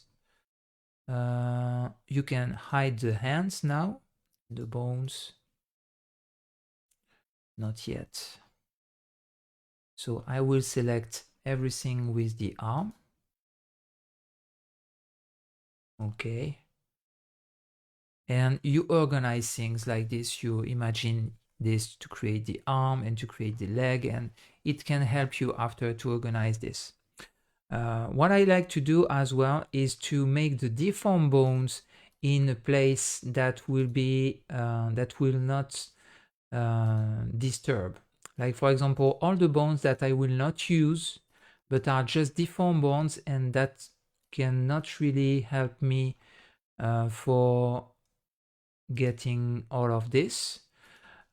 You can hide the hands now, the bones. Not yet. So I will select everything with the arm. Okay. And you organize things like this. You imagine this to create the arm and to create the leg, and it can help you after to organize this. What I like to do as well is to make the deformed bones in a place that will be that will not disturb. Like for example, all the bones that I will not use but are just deformed bones and that cannot really help me for getting all of this,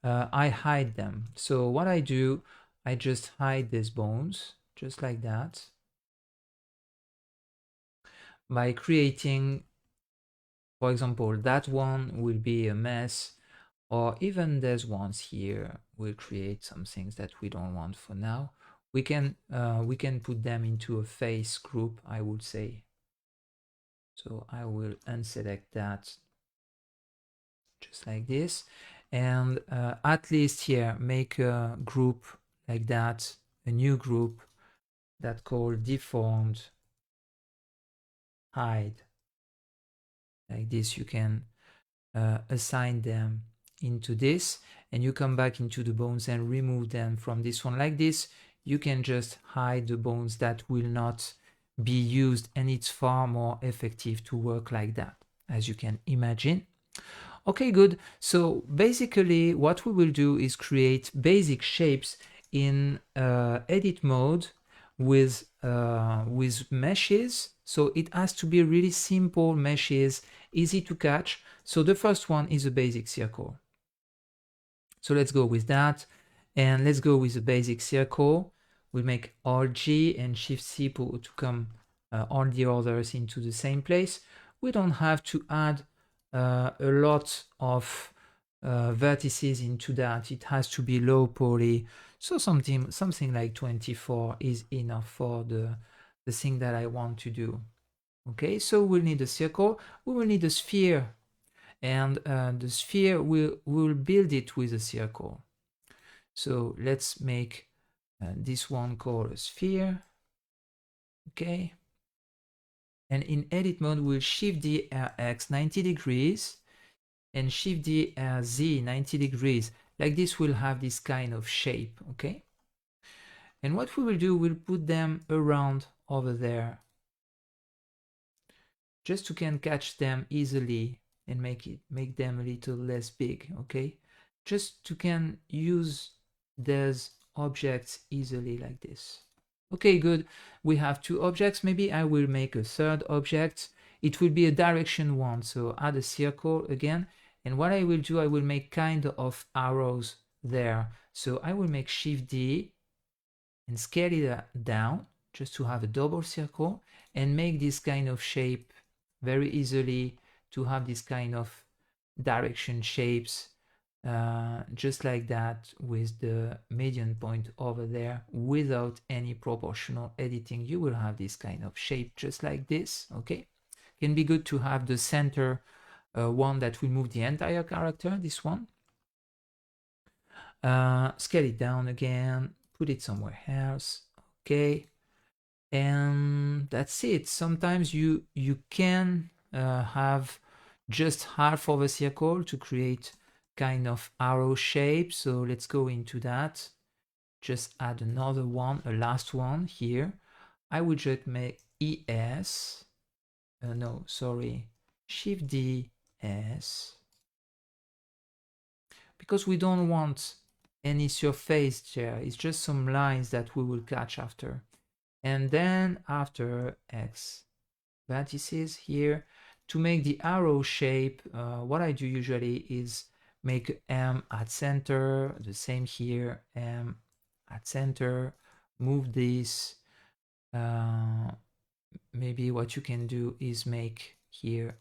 I hide them. So what I do, I just hide these bones just like that by creating, for example, that one will be a mess, or even there's ones here. We'll create some things that we don't want for now. We can put them into a face group, I would say. So I will unselect that just like this, and at least here make a group like that, a new group that called deformed hide. Like this, you can assign them into this, and you come back into the bones and remove them from this one like this. You can just hide the bones that will not be used, and it's far more effective to work like that, as you can imagine. Okay, good. So basically what we will do is create basic shapes in edit mode with meshes. So it has to be really simple meshes, easy to catch. So the first one is a basic circle. So let's go with that, and let's go with a basic circle. We'll make Alt G and Shift C to come all the others into the same place. We don't have to add a lot of vertices into that. It has to be low poly. So something like 24 is enough for the thing that I want to do. Okay, so we'll need a circle. We will need a sphere, and the sphere we'll build it with a circle. So let's make this one called a sphere. Okay, and in edit mode we'll shift the X 90 degrees and shift the Z 90 degrees. Like this, we'll have this kind of shape. Okay, and what we will do, we'll put them around over there just to can catch them easily and make them a little less big. Okay, just to can use these objects easily like this. Okay, good. We have two objects. Maybe I will make a third object. It will be a direction one. So add a circle again. And what I will do, I will make kind of arrows there. So I will make Shift D and scale it down just to have a double circle and make this kind of shape very easily, to have this kind of direction shapes just like that, with the median point over there without any proportional editing. You will have this kind of shape just like this. Okay, can be good to have the center one that will move the entire character, this one. Scale it down again, put it somewhere else. Okay, and that's it. Sometimes you can have just half of a circle to create kind of arrow shape. So let's go into that. Just add another one, a last one here. I would just make ES, no, sorry, Shift D S, because we don't want any surface there. It's just some lines that we will catch after. And then after X vertices here, to make the arrow shape, what I do usually is make M at center, the same here, M at center, move this. Maybe what you can do is make here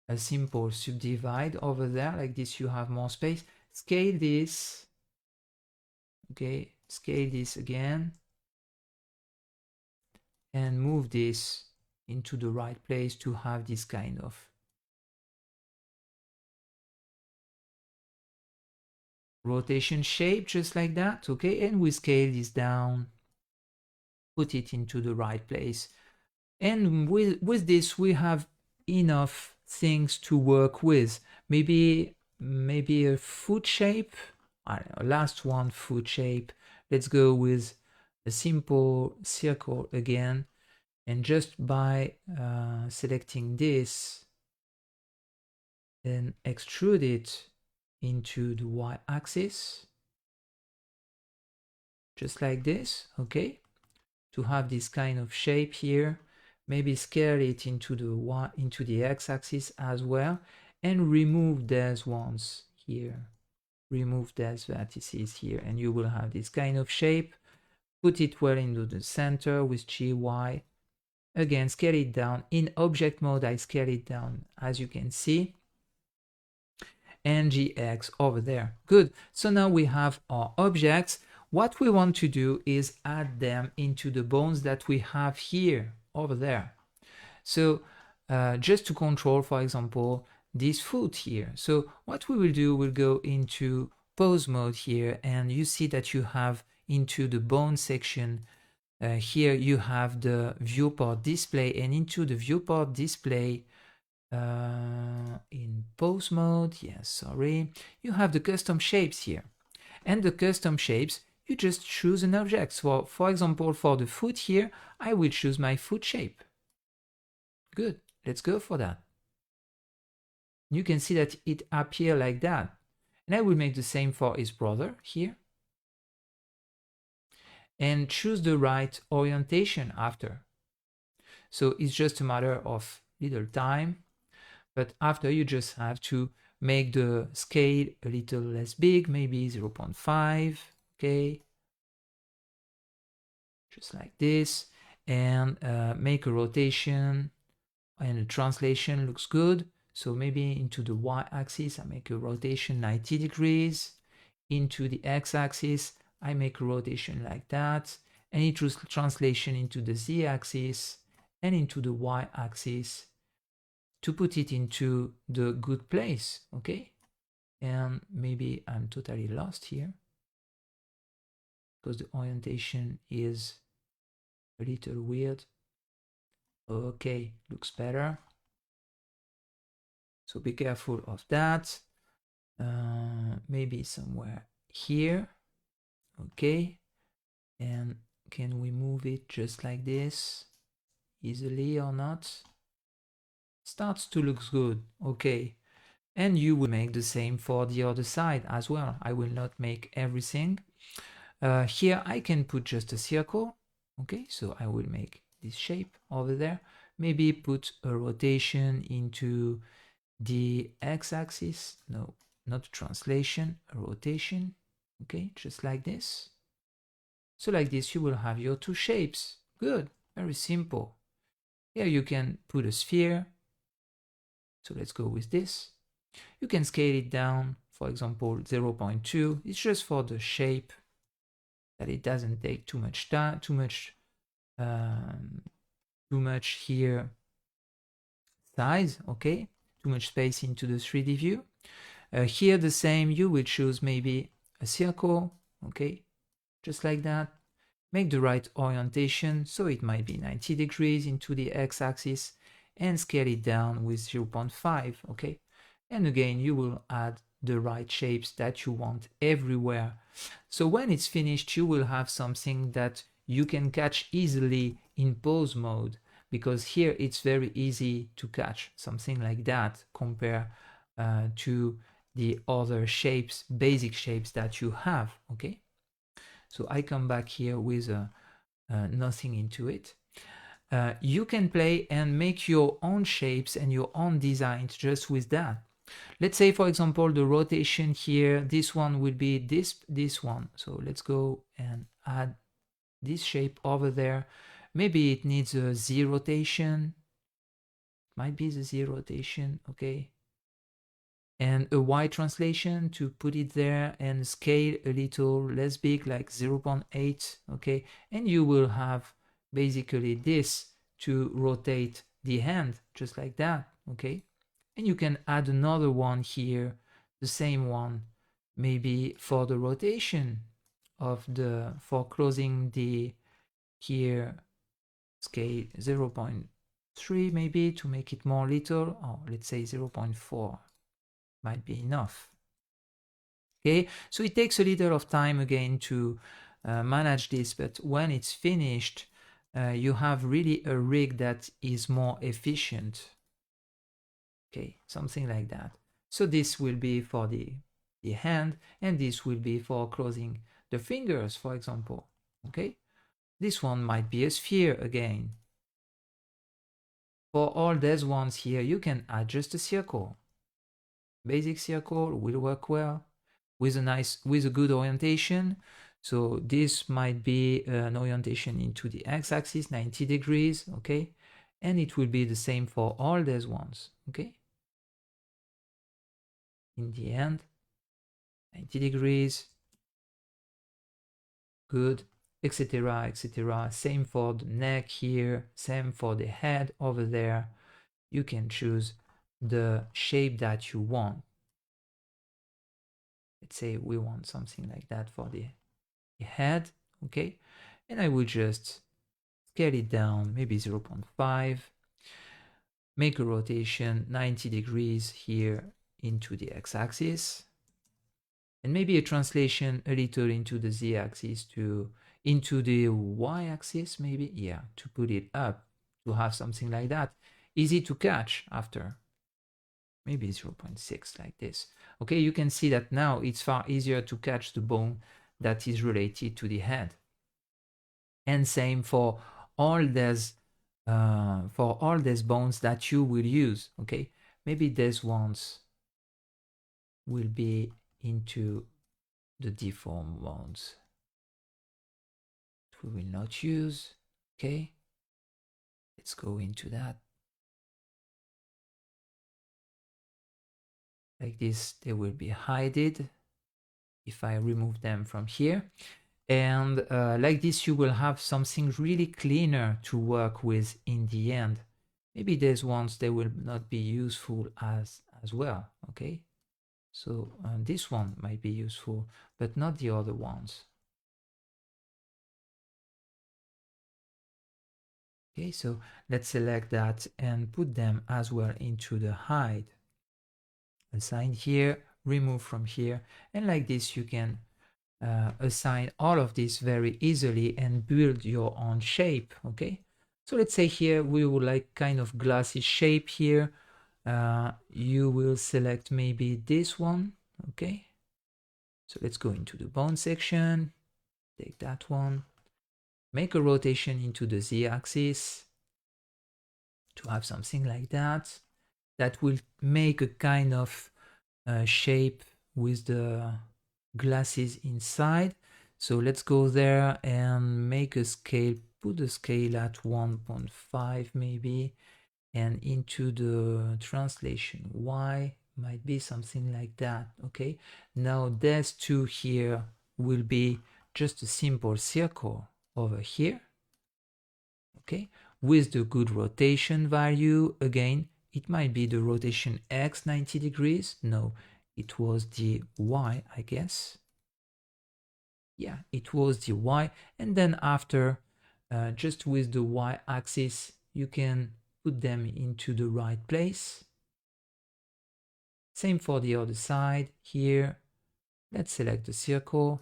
a simple subdivide over there, like this. You have more space. Scale this. Okay, scale this again and move this into the right place to have this kind of rotation shape, just like that. Okay, and we scale this down, put it into the right place, and with this we have enough things to work with. Maybe a foot shape. I don't know, last one, foot shape. Let's go with a simple circle again. And just by selecting this and extrude it into the y-axis, just like this, okay? To have this kind of shape here, maybe scale it into the x-axis as well, and remove these ones here. Remove these vertices here, and you will have this kind of shape. Put it well into the center with GY. Again, scale it down. In object mode, I scale it down, as you can see. And GX over there. Good. So now we have our objects. What we want to do is add them into the bones that we have here, over there. So just to control, for example, this foot here. So what we will do, we'll go into pose mode here, and you see that you have into the bone section here you have the viewport display, and into the viewport display in pose mode, yes, sorry, you have the custom shapes here. And the custom shapes, you just choose an object. So for example, for the foot here, I will choose my foot shape. Good, let's go for that. You can see that it appears like that. And I will make the same for his brother here. And choose the right orientation after. So it's just a matter of little time, but after you just have to make the scale a little less big, maybe 0.5, okay, just like this, and make a rotation, and the translation looks good. So maybe into the y-axis, I make a rotation 90 degrees. Into the x-axis, I make a rotation like that. Any translation into the z-axis and into the y-axis to put it into the good place, okay? And maybe I'm totally lost here because the orientation is a little weird. Okay, looks better. So be careful of that. Maybe somewhere here, okay? And can we move it just like this easily or not? Starts to look good, okay. And you will make the same for the other side as well. I will not make everything. Here I can put just a circle, okay, so I will make this shape over there. Maybe put a rotation into the x-axis, no, not translation, a rotation, okay, just like this. So like this you will have your two shapes. Good, very simple. Here you can put a sphere, so let's go with this. You can scale it down, for example 0.2. It's just for the shape, that it doesn't take too much time, too much here size, okay, too much space into the 3D view. Here the same, you will choose maybe a circle, okay, just like that. Make the right orientation, so it might be 90 degrees into the x-axis, and scale it down with 0.5, okay. And again, you will add the right shapes that you want everywhere. So when it's finished, you will have something that you can catch easily in pose mode, because here it's very easy to catch something like that compared to the other shapes, basic shapes that you have, okay. So I come back here with nothing into it. You can play and make your own shapes and your own designs just with that. Let's say, for example, the rotation here, this one will be this one. So let's go and add this shape over there. Maybe it needs a Z rotation. Might be the Z rotation, okay. And a Y translation to put it there, and scale a little less big, like 0.8, okay. And you will have basically this to rotate the hand, just like that, okay. And you can add another one here, the same one, maybe for the rotation of for closing the here, scale 0.3 maybe to make it more little, or let's say 0.4 might be enough. Okay, so it takes a little of time again to manage this, but when it's finished, you have really a rig that is more efficient. Okay, something like that. So this will be for the hand, and this will be for closing the fingers, for example. Okay, this one might be a sphere again. For all these ones here, you can adjust a circle. Basic circle will work well with a good orientation. So this might be an orientation into the x-axis, 90 degrees, okay? And it will be the same for all these ones, okay? In the end, 90 degrees, good, etc., etc. Same for the neck here, same for the head over there. You can choose the shape that you want. Let's say we want something like that for the head, okay? And I will just scale it down, maybe 0.5, make a rotation 90 degrees here into the x-axis, and maybe a translation a little into the z-axis into the y-axis, maybe, yeah, to put it up, to have something like that. Easy to catch after. Maybe 0.6 like this. Okay, you can see that now it's far easier to catch the bone that is related to the head. And same for all these bones that you will use. Okay, maybe these ones will be into the deformed ones we will not use. Okay, let's go into that. Like this, they will be hidden if I remove them from here. And like this, you will have something really cleaner to work with in the end. Maybe these ones, they will not be useful as well, okay? So this one might be useful, but not the other ones. Okay, so let's select that and put them as well into the hide. Assign here, remove from here, and like this you can assign all of this very easily and build your own shape, okay? So let's say here we would like kind of glassy shape here. You will select maybe this one, okay? So let's go into the bone section, take that one, make a rotation into the z-axis to have something like that. That will make a kind of shape with the glasses inside. So let's go there and make a scale, put the scale at 1.5 maybe, and into the translation Y might be something like that. Okay, now these two here will be just a simple circle over here, okay, with the good rotation value. Again, it might be the rotation X 90 degrees. No, it was the Y, I guess. Yeah, it was the Y. And then after, just with the Y axis, you can put them into the right place. Same for the other side here. Let's select the circle.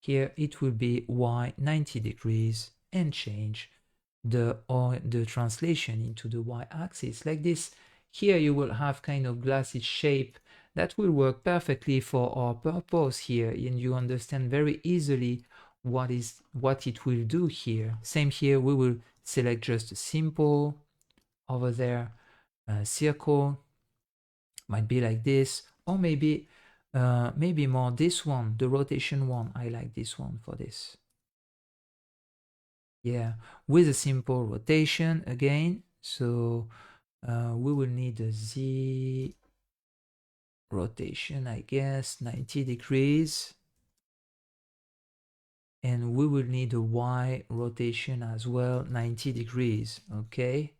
Here it will be Y 90 degrees and change the translation into the y-axis like this. Here you will have kind of glassy shape that will work perfectly for our purpose here, and you understand very easily what it will do here. Same here, we will select just a simple over there circle, might be like this, or maybe more this one, the rotation one. I like this one for this. Yeah, with a simple rotation again. So we will need a Z rotation, I guess, 90 degrees. And we will need a Y rotation as well, 90 degrees, okay?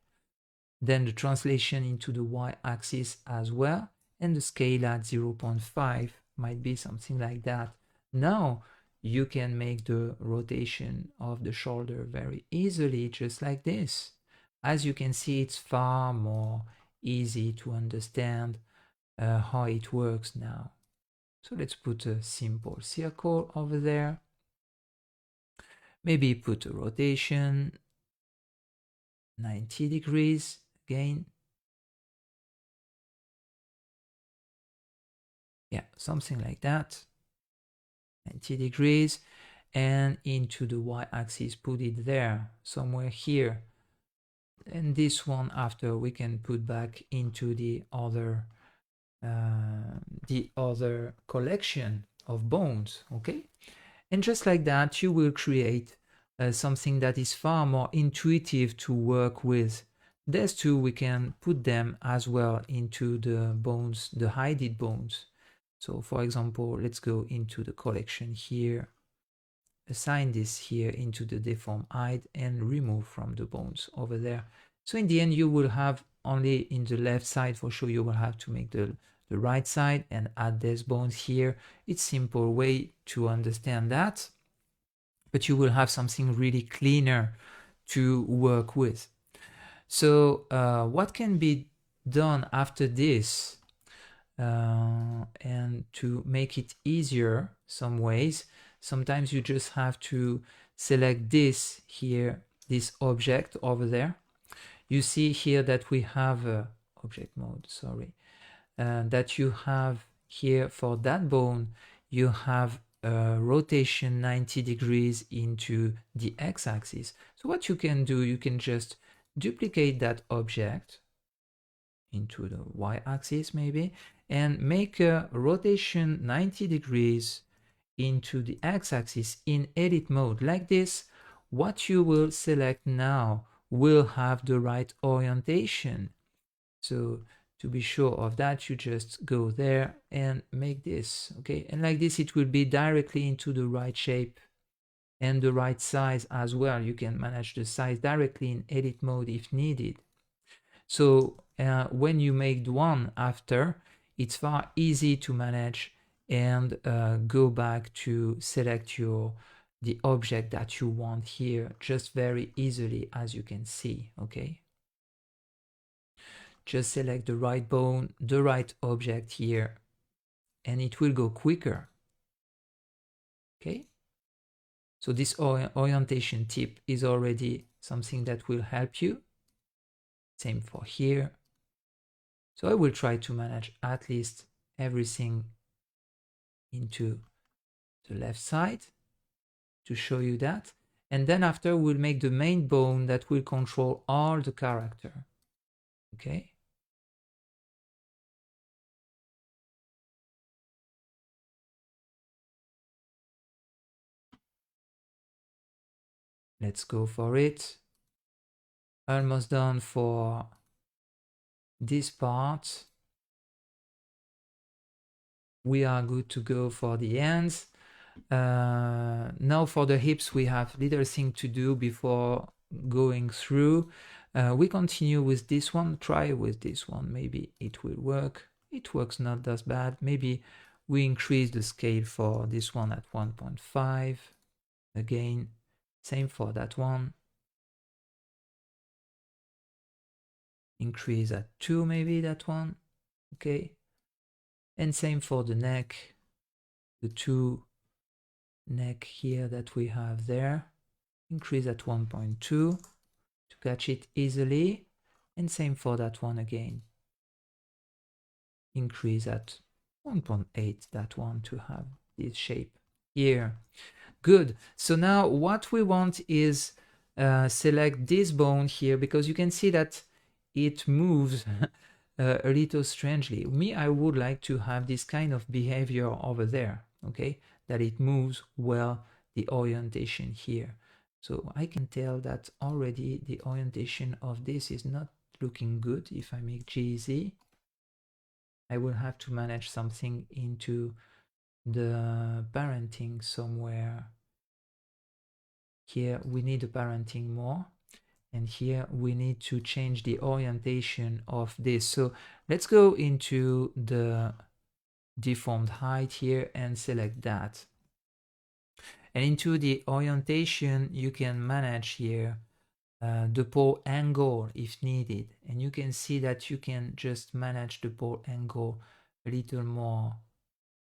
Then the translation into the Y-axis as well, and the scale at 0.5 might be something like that. Now, you can make the rotation of the shoulder very easily, just like this. As you can see, it's far more easy to understand how it works now. So let's put a simple circle over there. Maybe put a rotation 90 degrees again. Yeah, something like that. 90 degrees. And into the y-axis, put it there, somewhere here. And this one after we can put back into the other collection of bones, okay? And just like that, you will create something that is far more intuitive to work with. These two, we can put them as well into the bones, the hidden bones. So for example, let's go into the collection here, assign this here into the deform hide and remove from the bones over there. So in the end, you will have only in the left side, for sure, you will have to make the right side and add these bones here. It's simple way to understand that, but you will have something really cleaner to work with. So what can be done after this? And to make it easier some ways, sometimes you just have to select this here, this object over there. You see here that we have a object mode, sorry, that you have here for that bone, you have a rotation 90 degrees into the x-axis. So what you can do, you can just duplicate that object into the y-axis maybe, and make a rotation 90 degrees into the x-axis in edit mode. Like this, what you will select now will have the right orientation. So to be sure of that, you just go there and make this, okay? And like this, it will be directly into the right shape and the right size as well. You can manage the size directly in edit mode if needed. So when you make one after, it's far easy to manage and go back to select the object that you want here just very easily, as you can see, okay? Just select the right bone, the right object here, and it will go quicker, okay? So this orientation tip is already something that will help you. Same for here. So I will try to manage at least everything into the left side to show you that. And then after we'll make the main bone that will control all the character. Okay. Let's go for it. Almost done for this part. We are good to go for the ends. Now for the hips, we have little thing to do before going through. We continue with this one. Try with this one. Maybe it will work. It works not that bad. Maybe we increase the scale for this one at 1.5. Again, same for that one. Increase at 2 maybe that one. Okay. And same for the neck. The 2 neck here that we have there. Increase at 1.2 to catch it easily. And same for that one again. Increase at 1.8 that one to have this shape here. Good. So now what we want is select this bone here, because you can see that it moves a little strangely. Me, I would like to have this kind of behavior over there, okay? That it moves well, the orientation here. So I can tell that already the orientation of this is not looking good. If I make GZ, I will have to manage something into the parenting somewhere. Here we need the parenting more, and here we need to change the orientation of this. So let's go into the deformed height here and select that. And into the orientation, you can manage here the pole angle if needed. And you can see that you can just manage the pole angle a little more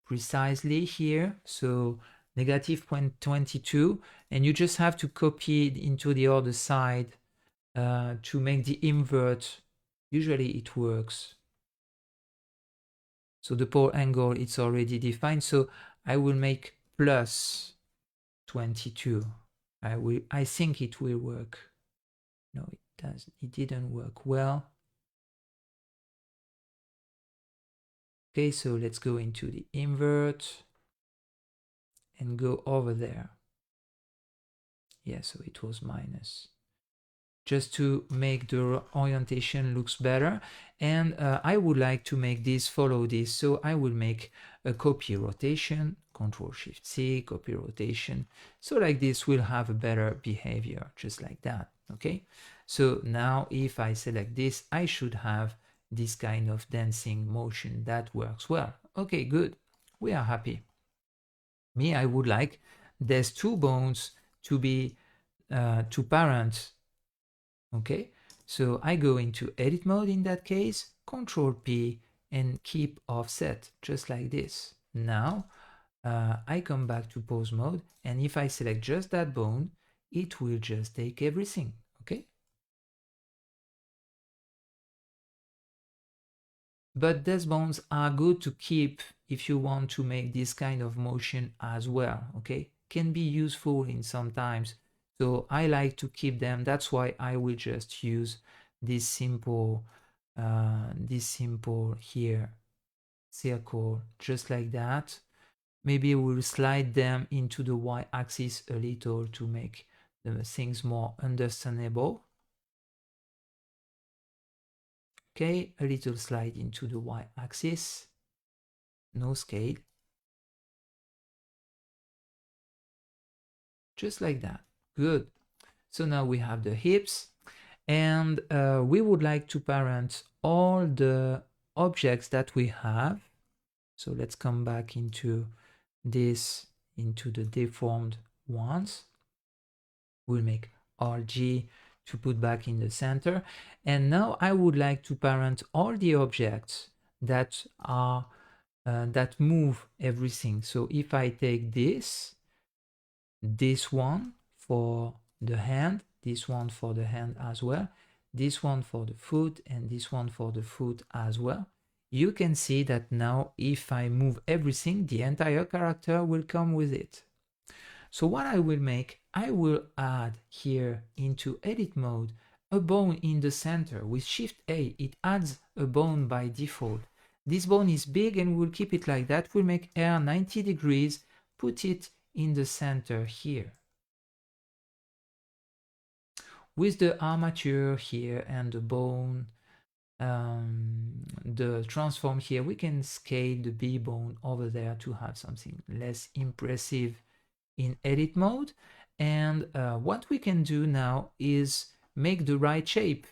precisely here. So negative 0.22, and you just have to copy it into the other side to make the invert. Usually it works. So the pole angle, it's already defined. So I will make plus 22. I think it will work. No, it didn't work well. Okay, so let's go into the invert and go over there. Yeah, so it was minus. Just to make the orientation looks better. And I would like to make this follow this. So I will make a copy rotation, Control Shift C, copy rotation. So like this will have a better behavior, just like that. Okay. So now if I select this, I should have this kind of dancing motion that works well. Okay, good. We are happy. Me, I would like there's two bones to be to parent. Okay, so I go into edit mode in that case, Control P and keep offset, just like this. Now I come back to pose mode, and if I select just that bone, it will just take everything. Okay, but these bones are good to keep if you want to make this kind of motion as well. Okay, can be useful in sometimes, so I like to keep them. That's why I will just use this simple here circle, just like that. Maybe we'll slide them into the y-axis a little to make the things more understandable. Okay, a little slide into the y-axis, no scale, just like that. Good. So now we have the hips, and we would like to parent all the objects that we have. So let's come back into this, into the deformed ones. We'll make RG to put back in the center. And now I would like to parent all the objects that are that move everything. So if I take this one for the hand, this one for the hand as well, this one for the foot, and this one for the foot as well, you can see that now if I move everything, the entire character will come with it. So what I will make, I will add here into edit mode a bone in the center. With Shift A, it adds a bone by default. This bone is big and we'll keep it like that. We'll make air 90 degrees, put it in the center here. With the armature here and the bone, the transform here, we can scale the B bone over there to have something less impressive in edit mode. And what we can do now is make the right shape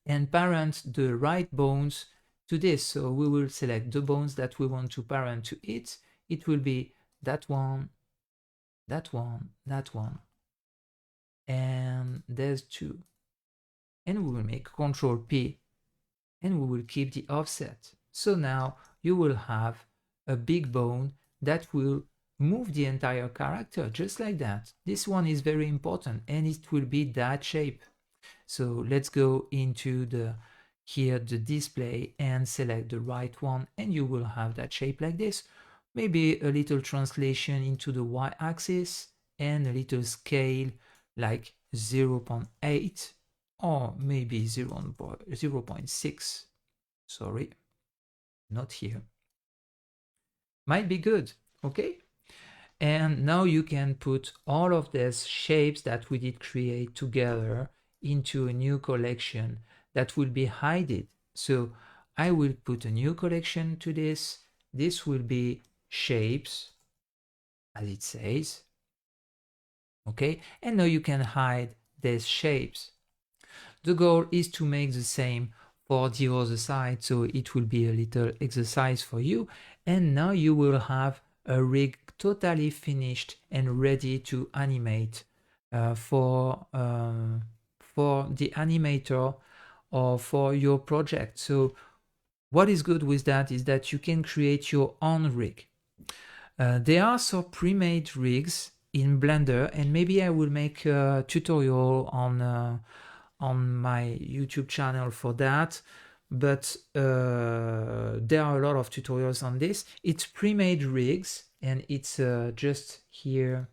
and parent the right bones to this. So we will select the bones that we want to parent to it. It will be that one, that one, that one, and there's two. And we will make Control P and we will keep the offset. So now you will have a big bone that will move the entire character just like that. This one is very important and it will be that shape. So let's go into the display and select the right one, and you will have that shape like this. Maybe a little translation into the y-axis and a little scale like 0.8 or maybe 0.6. Sorry, not here. Might be good, okay? And now you can put all of these shapes that we did create together into a new collection that will be hidden. So I will put a new collection to this. This will be shapes, as it says. Okay, and now you can hide these shapes. The goal is to make the same for the other side, so it will be a little exercise for you. And now you will have a rig totally finished and ready to animate for the animator or for your project. So what is good with that is that you can create your own rig. There are some pre-made rigs in Blender, and maybe I will make a tutorial on my YouTube channel for that. But there are a lot of tutorials on this. It's pre-made rigs, and it's just here.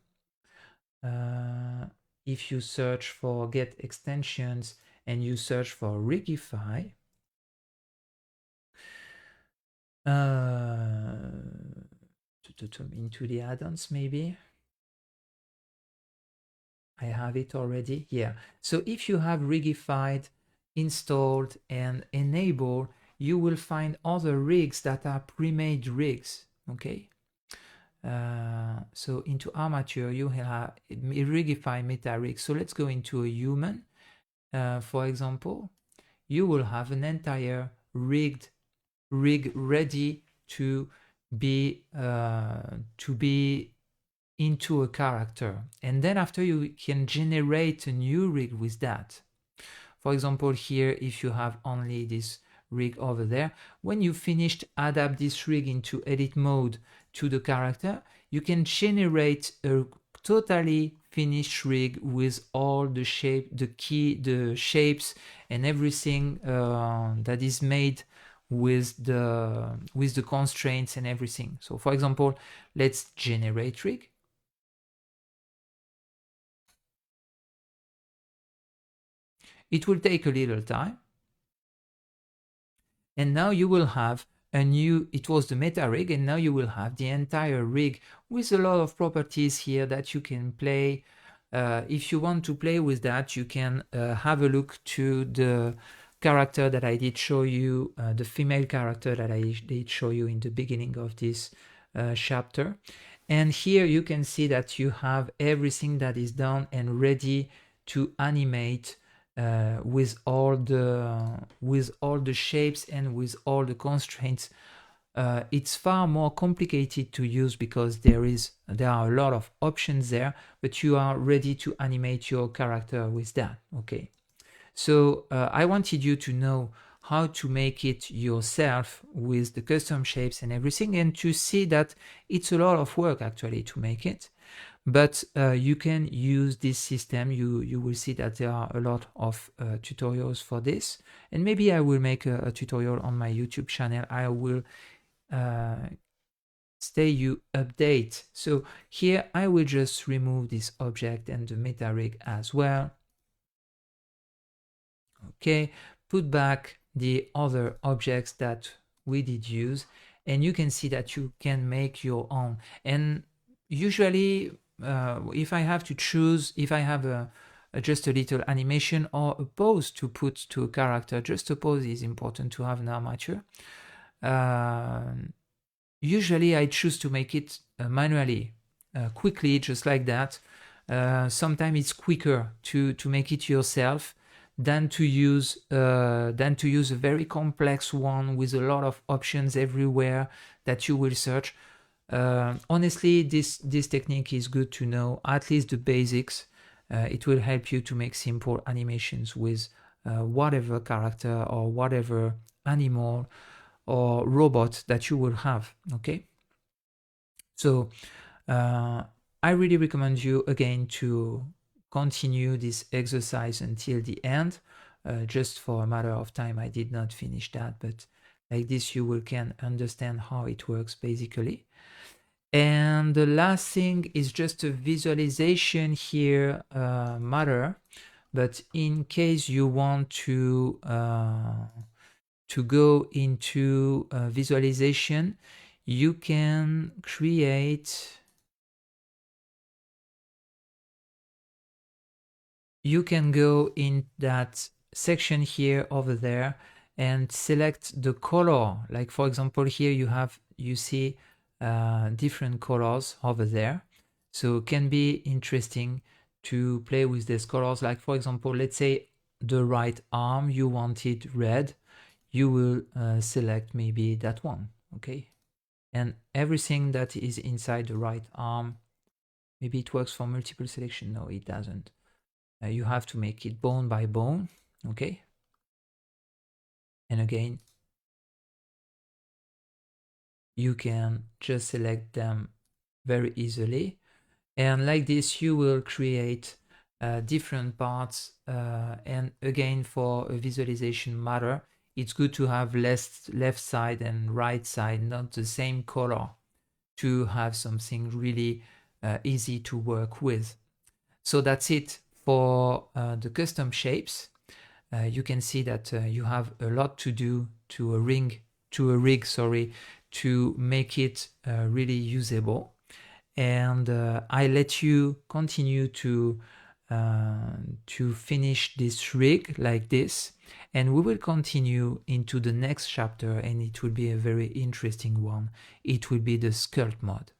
If you search for get extensions and you search for Rigify, into the add-ons maybe. I have it already. Yeah. So if you have Rigified installed and enabled, you will find other rigs that are pre-made rigs. Okay. So into Armature, you have Rigify meta rig. So let's go into a human. For example, you will have an entire rig ready to be into a character, and then after you can generate a new rig with that. For example, here if you have only this rig over there, when you finished adapt this rig into edit mode to the character, you can generate a totally finished rig with all the shape, the shapes and everything that is made with the constraints and everything. So for example, let's generate rig. It will take a little time. And now you will have a new, it was the meta rig, and now you will have the entire rig with a lot of properties here that you can play. If you want to play with that, you can have a look to the character that I did show you, the female character that I did show you in the beginning of this chapter. And here you can see that you have everything that is done and ready to animate with all the shapes and with all the constraints. It's far more complicated to use because there are a lot of options there, but you are ready to animate your character with that. Okay, so I wanted you to know how to make it yourself with the custom shapes and everything, and to see that it's a lot of work actually to make it. But you can use this system. You will see that there are a lot of tutorials for this, and maybe I will make a tutorial on my YouTube channel. I will stay you update. So here I will just remove this object and the meta rig as well. Okay, put back the other objects that we did use, and you can see that you can make your own. And usually if I have to choose, if I have just a little animation or a pose to put to a character, just a pose is important to have an armature. Usually I choose to make it manually, quickly, just like that. Sometimes it's quicker to make it yourself than to use a very complex one with a lot of options everywhere that you will search. Honestly, this technique is good to know, at least the basics. It will help you to make simple animations with whatever character or whatever animal or robot that you will have. Okay, so I really recommend you again to continue this exercise until the end. Just for a matter of time I did not finish that, but like this you will can understand how it works basically. And the last thing is just a visualization here matter, but in case you want to go into visualization, you can create, you can go in that section here over there and select the color. Like for example here you see different colors over there, so it can be interesting to play with these colors. Like for example, let's say the right arm you wanted red, you will select maybe that one. Okay, and everything that is inside the right arm, maybe it works for multiple selection. No, it doesn't. You have to make it bone by bone. Okay, and again you can just select them very easily. And like this, you will create different parts. And again, for a visualization matter, it's good to have left side and right side, not the same color, to have something really easy to work with. So that's it for the custom shapes. You can see that you have a lot to do to a rig, to make it really usable. And I let you continue to finish this rig like this, and we will continue into the next chapter, and it will be a very interesting one. It will be the sculpt mode.